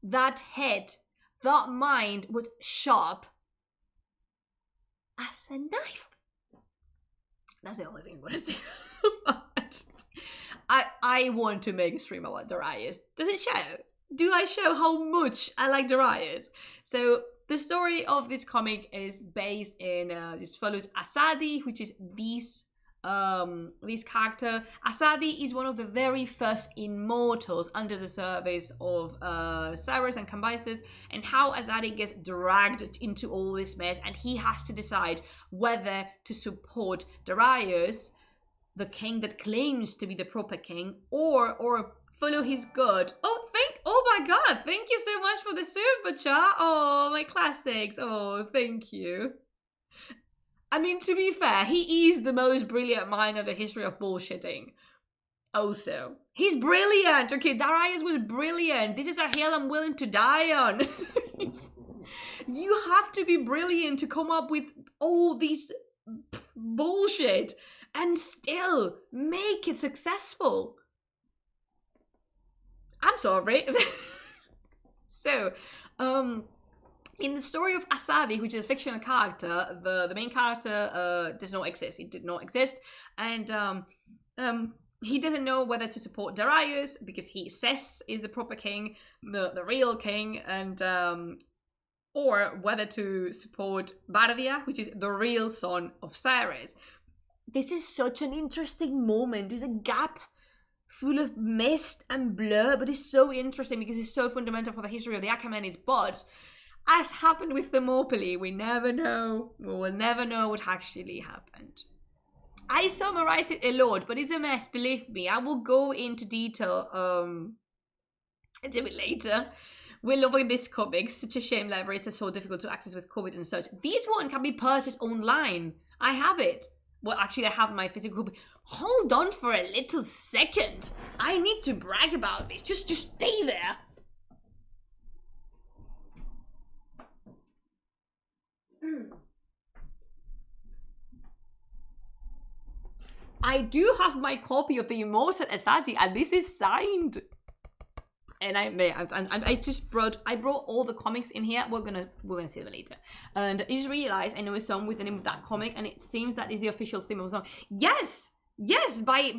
That head, that mind was sharp as a knife. That's the only thing I'm gonna say about it. I want to make a stream about Darius. Does it show? Do I show how much I like Darius? So the story of this comic is based in this follows Asadi, which is this character. Asadi is one of the very first immortals under the service of Cyrus and Cambyses, and how Asadi gets dragged into all this mess, and he has to decide whether to support Darius, the king that claims to be the proper king, or follow his god. Oh my god, thank you so much for the super chat. Oh, my classics. Oh, thank you. I mean, to be fair, he is the most brilliant mind of the history of bullshitting. Also, he's brilliant. Okay, Darius was brilliant. This is a hill I'm willing to die on. You have to be brilliant to come up with all this bullshit and still make it successful. I'm sorry. So, in the story of Asadi, which is a fictional character, the main character does not exist. He did not exist. And he doesn't know whether to support Darius because he says is the proper king, the real king, and or whether to support Bardia, which is the real son of Cyrus. This is such an interesting moment. There's a gap full of mist and blur, but it's so interesting because it's so fundamental for the history of the Achaemenids. But as happened with Thermopylae, we never know. We will never know what actually happened. I summarized it a lot, but it's a mess, believe me. I will go into detail a bit later. We're loving this comic. Such a shame libraries are so difficult to access with COVID and such. This one can be purchased online. I have it. Well, actually, I have my physical copy. Hold on for a little second. I need to brag about this. Just stay there. I do have my copy of the Immortal Asadi, and this is signed. And I just brought all the comics in here. We're gonna see them later. And I just realized I know a song with the name of that comic, and it seems that is the official theme of the song. Yes, by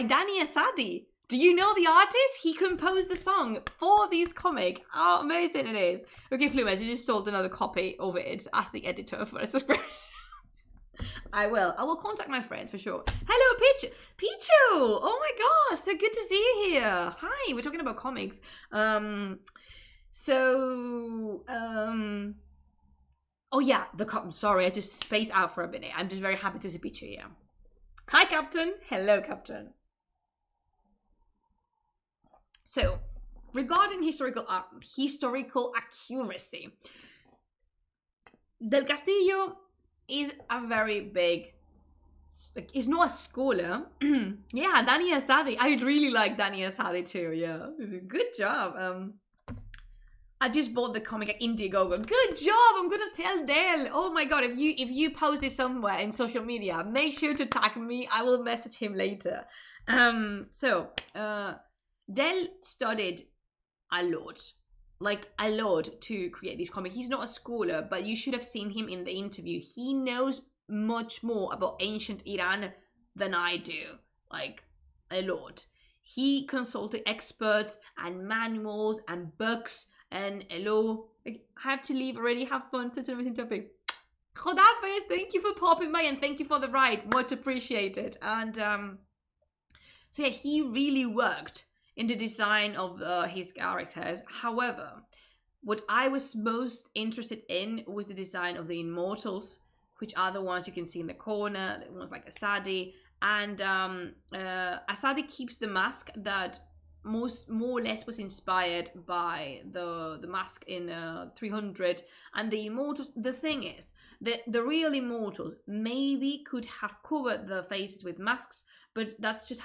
Danny Asadi. Do you know the artist? He composed the song for this comic. How amazing it is. Okay, Plumage, you just sold another copy of it. Ask the editor for a subscription. I will contact my friend for sure. Hello, Pichu! Oh my gosh, so good to see you here. Hi, we're talking about comics. Oh yeah, sorry, I just spaced out for a minute. I'm just very happy to see Pichu here. Hi, Captain. Hello, Captain. So, regarding historical accuracy, Del Castillo is a very big, he's not a scholar. Yeah, Danny Asadi. I really like Danny Asadi too. Yeah, good job. I just bought the comic at Indiegogo. Good job. I'm gonna tell Del. Oh my god, if you post it somewhere in social media, make sure to tag me. I will message him later. Del studied a lot to create this comic. He's not a scholar, but you should have seen him in the interview. He knows much more about ancient Iran than I do, like a lot. He consulted experts and manuals and books and hello. I have to leave already. Have fun. Such an amazing topic. Jodafes, thank you for popping by and thank you for the ride. Much appreciated. And so yeah, he really worked in the design of his characters. However, what I was most interested in was the design of the Immortals, which are the ones you can see in the corner, the ones like Asadi. And Asadi keeps the mask that more or less was inspired by the mask in 300. And the Immortals, the thing is, the real Immortals maybe could have covered the faces with masks, but that's just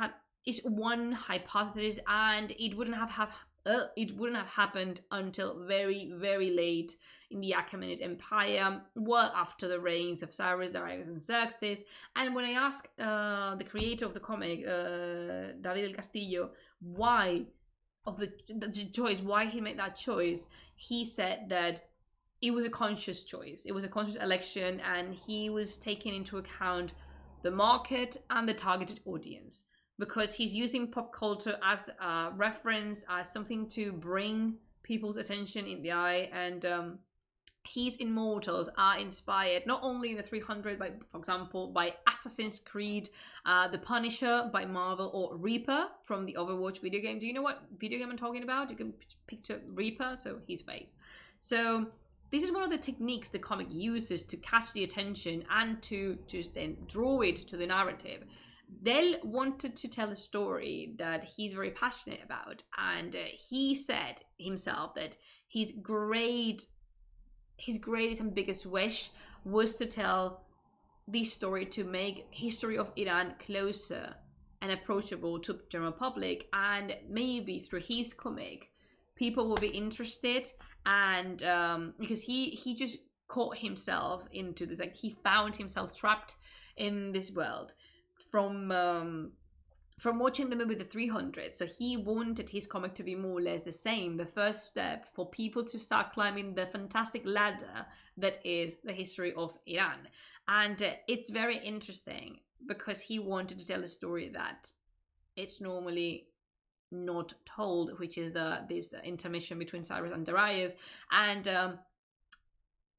is one hypothesis, and it wouldn't have happened until very, very late in the Achaemenid Empire, well after the reigns of Cyrus, Darius, and Xerxes. And when I asked the creator of the comic, David del Castillo, why he made that choice, he said that it was a conscious choice. It was a conscious election, and he was taking into account the market and the targeted audience, because he's using pop culture as a reference, as something to bring people's attention in the eye. And his Immortals are inspired not only in the 300, but for example, by Assassin's Creed, The Punisher by Marvel, or Reaper from the Overwatch video game. Do you know what video game I'm talking about? You can picture Reaper, so his face. So this is one of the techniques the comic uses to catch the attention and to just then draw it to the narrative. Del wanted to tell a story that he's very passionate about, and he said himself that his greatest and biggest wish was to tell this story to make history of Iran closer and approachable to the general public, and maybe through his comic people will be interested. And because he just caught himself into this, like he found himself trapped in this world from watching the movie The 300. So he wanted his comic to be more or less the same, the first step for people to start climbing the fantastic ladder that is the history of Iran. And it's very interesting because he wanted to tell a story that it's normally not told, which is this intermission between Cyrus and Darius. And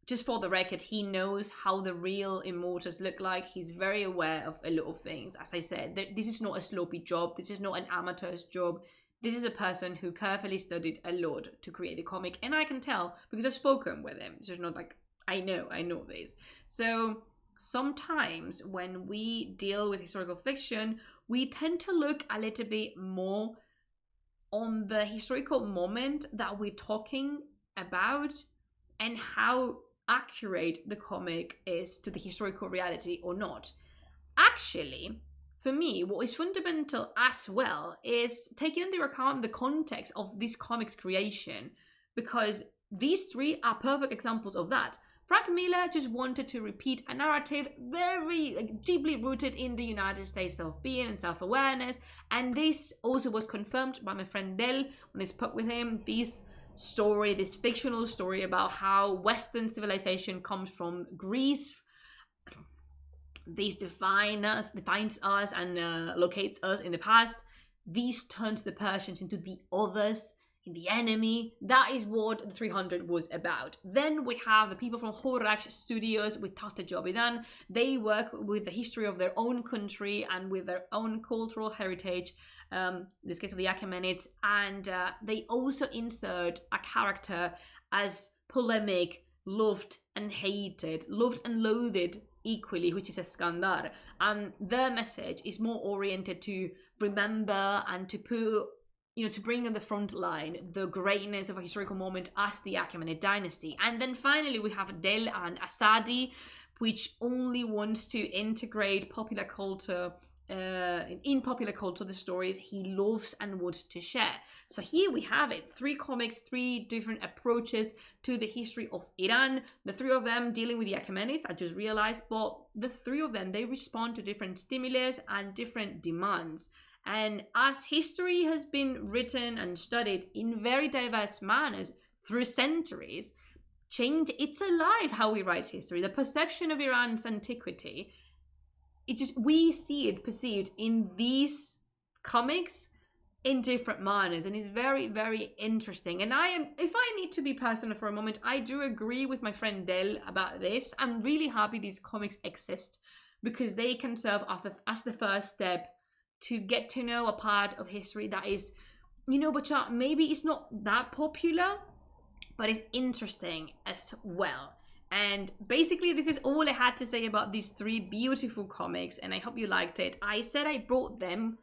just for the record, he knows how the real Immortals look like. He's very aware of a lot of things. As I said, this is not a sloppy job. This is not an amateur's job. This is a person who carefully studied a lot to create a comic. And I can tell because I've spoken with him. It's just not like, I know this. So sometimes when we deal with historical fiction, we tend to look a little bit more on the historical moment that we're talking about and how accurate the comic is to the historical reality or not. Actually, for me, what is fundamental as well is taking into account the context of this comic's creation, because these three are perfect examples of that. Frank Miller just wanted to repeat a narrative very deeply rooted in the United States self-being and self-awareness, and this also was confirmed by my friend Del when I spoke with him. This fictional story about how Western civilization comes from Greece. This defines us and locates us in the past. This turns the Persians into the others, in the enemy. That is what the 300 was about. Then we have the people from Horak Studios with Tahta Jobidan. They work with the history of their own country and with their own cultural heritage, in this case of the Achaemenids, and they also insert a character as polemic, loved and hated, loved and loathed equally, which is Iskandar. And their message is more oriented to remember and to put, to bring on the front line the greatness of a historical moment as the Achaemenid dynasty. And then finally we have Del and Asadi, which only wants to integrate popular culture, in popular culture, the stories he loves and wants to share. So here we have it, 3 comics, 3 different approaches to the history of Iran. The 3 of them dealing with the Achaemenids, I just realized, but the 3 of them, they respond to different stimulus and different demands. And as history has been written and studied in very diverse manners through centuries, it's alive how we write history. The perception of Iran's antiquity, we see it perceived in these comics in different manners, and it's very, very interesting. And if I need to be personal for a moment, I do agree with my friend Del about this. I'm really happy these comics exist because they can serve as the first step to get to know a part of history that is, but maybe it's not that popular, but it's interesting as well. And basically, this is all I had to say about these 3 beautiful comics, and I hope you liked it. I said I brought them.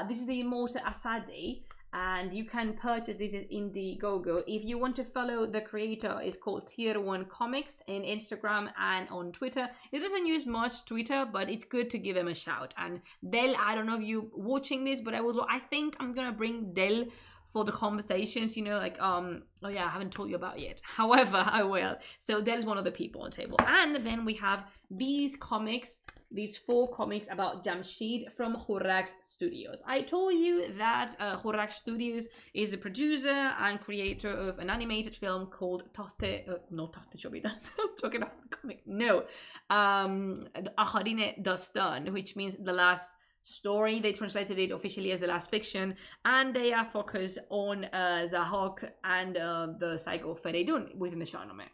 This is the Immortal Asadi, and you can purchase this in Indiegogo. If you want to follow the creator, it's called Tier 1 Comics in Instagram and on Twitter. It doesn't use much Twitter, but it's good to give him a shout. And Del, I don't know if you're watching this, but I think I'm gonna bring Del for the conversations, oh yeah, I haven't told you about yet. However, I will. So there's one of the people on the table. And then we have these 4 comics about Jamshid from Horak Studios. I told you that Horak Studios is a producer and creator of an animated film called not Tahte Chobidan, I'm talking about the comic, no, Akharine Dastan, which means the last story. They translated it officially as the last fiction, and they are focused on Zahok and the cycle of Feridun within the Shahnameh.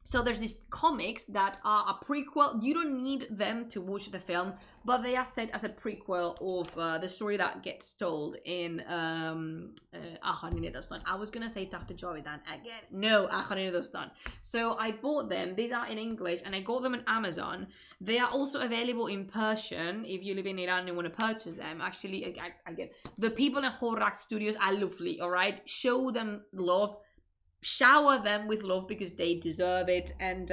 So there's these comics that are a prequel. You don't need them to watch the film, but they are set as a prequel of the story that gets told in Akharine Dastan. I was gonna say Tahta Javidan again. No, Akharine Dastan. So I bought them. These are in English, and I got them on Amazon. They are also available in Persian if you live in Iran and want to purchase them. Actually, again, the people in Horak Studios are lovely. All right, show them love. Shower them with love because they deserve it. And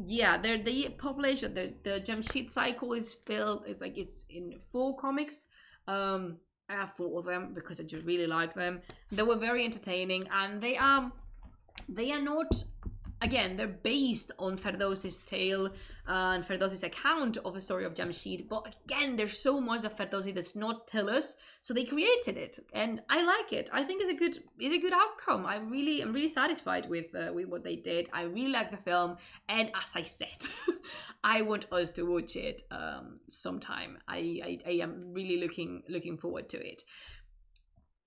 yeah, they publish the Jamshid cycle is filled. It's in 4 comics. I have 4 of them because I just really like them. They were very entertaining, and they are not. Again, they're based on Ferdowsi's tale and Ferdowsi's account of the story of Jamshid. But again, there's so much that Ferdowsi does not tell us, so they created it, and I like it. I think it's a good outcome. I'm really satisfied with what they did. I really like the film, and as I said, I want us to watch it sometime. I am really looking forward to it.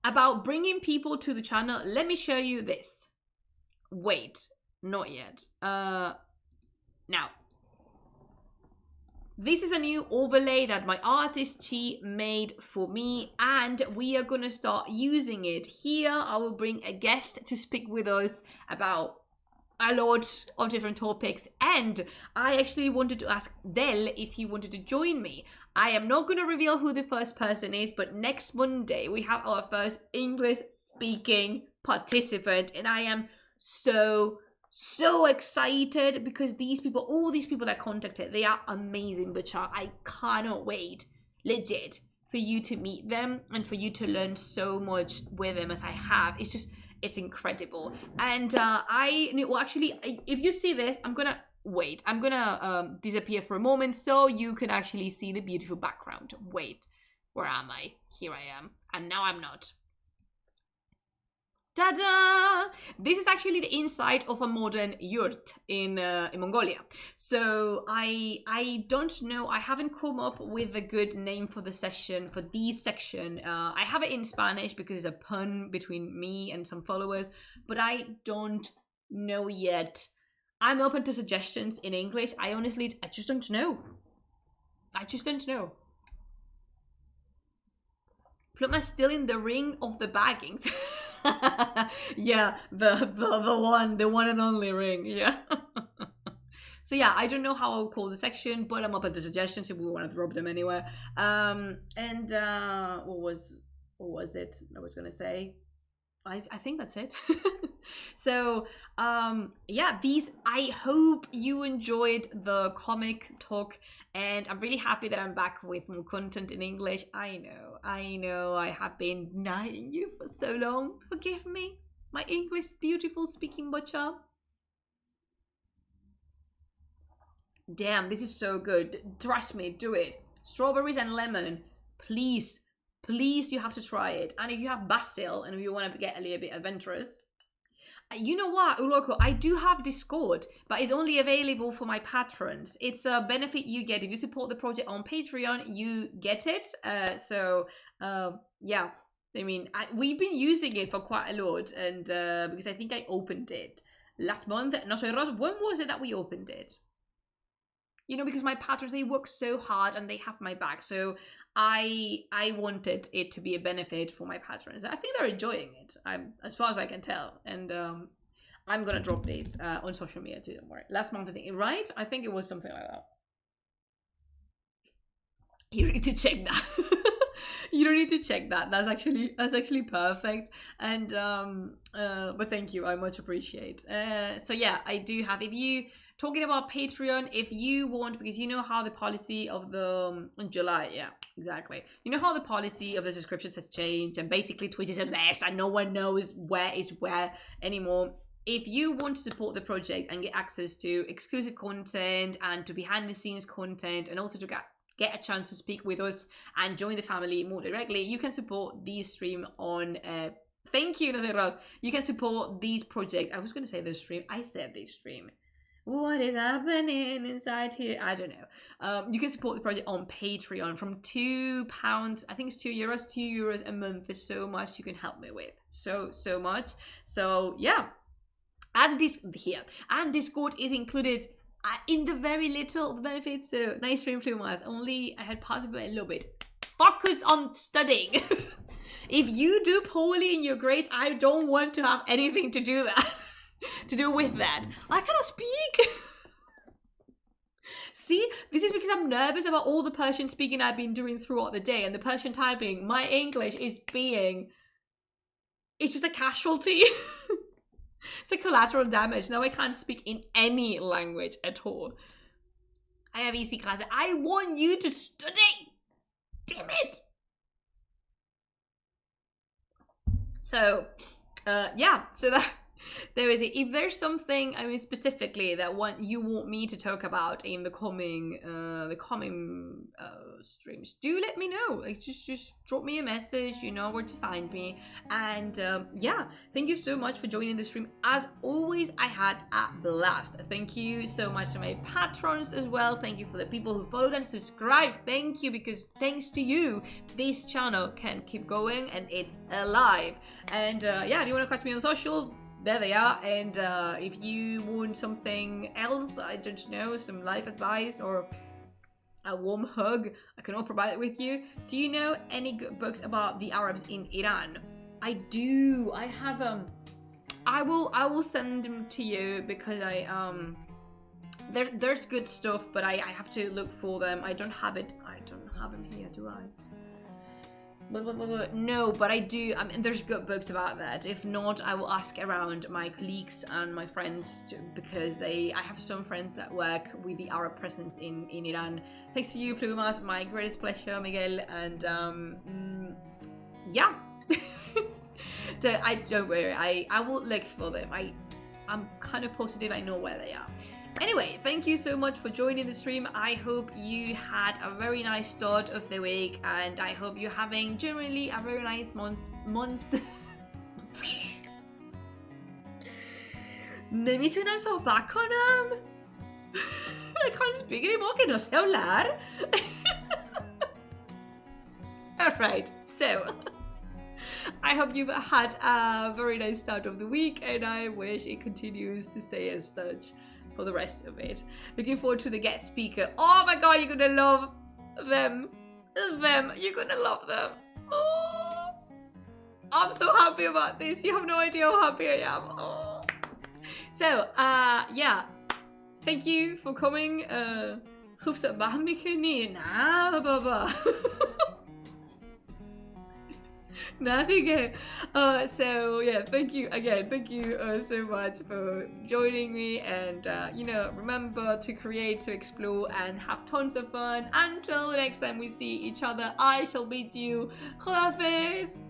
About bringing people to the channel, let me show you this. Wait. Not yet. Now, this is a new overlay that my artist Chi made for me, and we are gonna start using it. Here, I will bring a guest to speak with us about a lot of different topics, and I actually wanted to ask Del if he wanted to join me. I am not gonna reveal who the first person is, but next Monday we have our first English-speaking participant, and I am so excited because all these people I contacted, they are amazing, Bachar. I cannot wait, legit, for you to meet them and for you to learn so much with them as I have. It's incredible. And if you see this, I'm gonna disappear for a moment so you can actually see the beautiful background. Wait, where am I? Here I am. And now I'm not. Ta-da! This is actually the inside of a modern yurt in Mongolia. So I don't know. I haven't come up with a good name for the session, for this section. I have it in Spanish because it's a pun between me and some followers, but I don't know yet. I'm open to suggestions in English. I just don't know. I just don't know. Pluma's still in the ring of the baggings. Yeah, the one and only ring. Yeah. So yeah, I don't know how I'll call the section, but I'm open to suggestions if we want to drop them anywhere. What was it I was gonna say? I think that's it. So yeah, I hope you enjoyed the comic talk, and I'm really happy that I'm back with more content in English. I know I have been denying you for so long. Forgive me, my English beautiful speaking butcher. Damn, this is so good. Trust me, do it. Strawberries and lemon, please you have to try it. And if you have basil and if you want to get a little bit adventurous, you know what, Uloko, I do have Discord, but it's only available for my patrons. It's a benefit you get if you support the project on Patreon. You get it. Yeah, I mean, we've been using it for quite a lot, and because I think I opened it last month. Not sure, when was it that we opened it? You know, because my patrons, they work so hard and they have my back, so I wanted it to be a benefit for my patrons. I think they're enjoying it, as far as I can tell, and I'm gonna drop this on social media too. Don't worry. Last month, I think, right? I think it was something like that. You need to check that. You don't need to check that. That's actually perfect. And but thank you. I much appreciate. So yeah, I do have. If you talking about Patreon, if you want, because you know how the policy of the in July, yeah, exactly. You know how the policy of the subscriptions has changed, and basically Twitch is a mess, and no one knows where is where anymore. If you want to support the project and get access to exclusive content and to behind the scenes content, and also to get a chance to speak with us and join the family more directly, you can support this stream on thank you, Nazir Rose. You can support these projects. I was going to say this stream. I said this stream. What is happening inside here? I don't know. You can support the project on Patreon from £2. I think it's €2. €2 a month is so much you can help me with. So much. So yeah. And Discord is included in the very little benefits. So nice stream, Plumas. Only I had possible a little bit. Focus on studying. If you do poorly in your grades, I don't want to have anything to do with that. I cannot speak. See, this is because I'm nervous about all the Persian speaking I've been doing throughout the day, and the Persian typing. My English is it's just a casualty. It's a collateral damage. Now I can't speak in any language at all. I have easy classes. I want you to study. Damn it. So, yeah. So that there is it. If there's something, I mean, specifically that you want me to talk about in the coming streams, do let me know. Like, just drop me a message. You know where to find me. And yeah, thank you so much for joining the stream. As always, I had a blast. Thank you so much to my patrons as well. Thank you for the people who followed and subscribed. Thank you, because thanks to you, this channel can keep going and it's alive. And yeah, if you want to catch me on social, there they are. And if you want something else, I don't know, some life advice or a warm hug, I can all provide it with you. Do you know any good books about the Arabs in Iran? I do. I have I will send them to you, because there's good stuff, but I have to look for them. I don't have them here, do I? No, but I do. I mean, there's good books about that. If not, I will ask around my colleagues and my friends because I have some friends that work with the Arab presence in Iran. Thanks to you, Plumas. My greatest pleasure, Miguel. And yeah. Don't worry. I will look for them. I'm kind of positive I know where they are. Anyway, thank you so much for joining the stream. I hope you had a very nice start of the week, and I hope you're having generally a very nice month. Necesito una sopa con I can't speak anymore, que no sé hablar. Alright, so I hope you've had a very nice start of the week, and I wish it continues to stay as such for the rest of it. Looking forward to the guest speaker. Oh my god, you're gonna love them. You're gonna love them. Oh, I'm so happy about this. You have no idea how happy I am. Oh. So, yeah. Thank you for coming. Hope så bare mycket baba. Nothing. So yeah, thank you again. Thank you so much for joining me, and you know, remember to create, to explore, and have tons of fun. Until the next time we see each other, I shall bid you Khudafiz.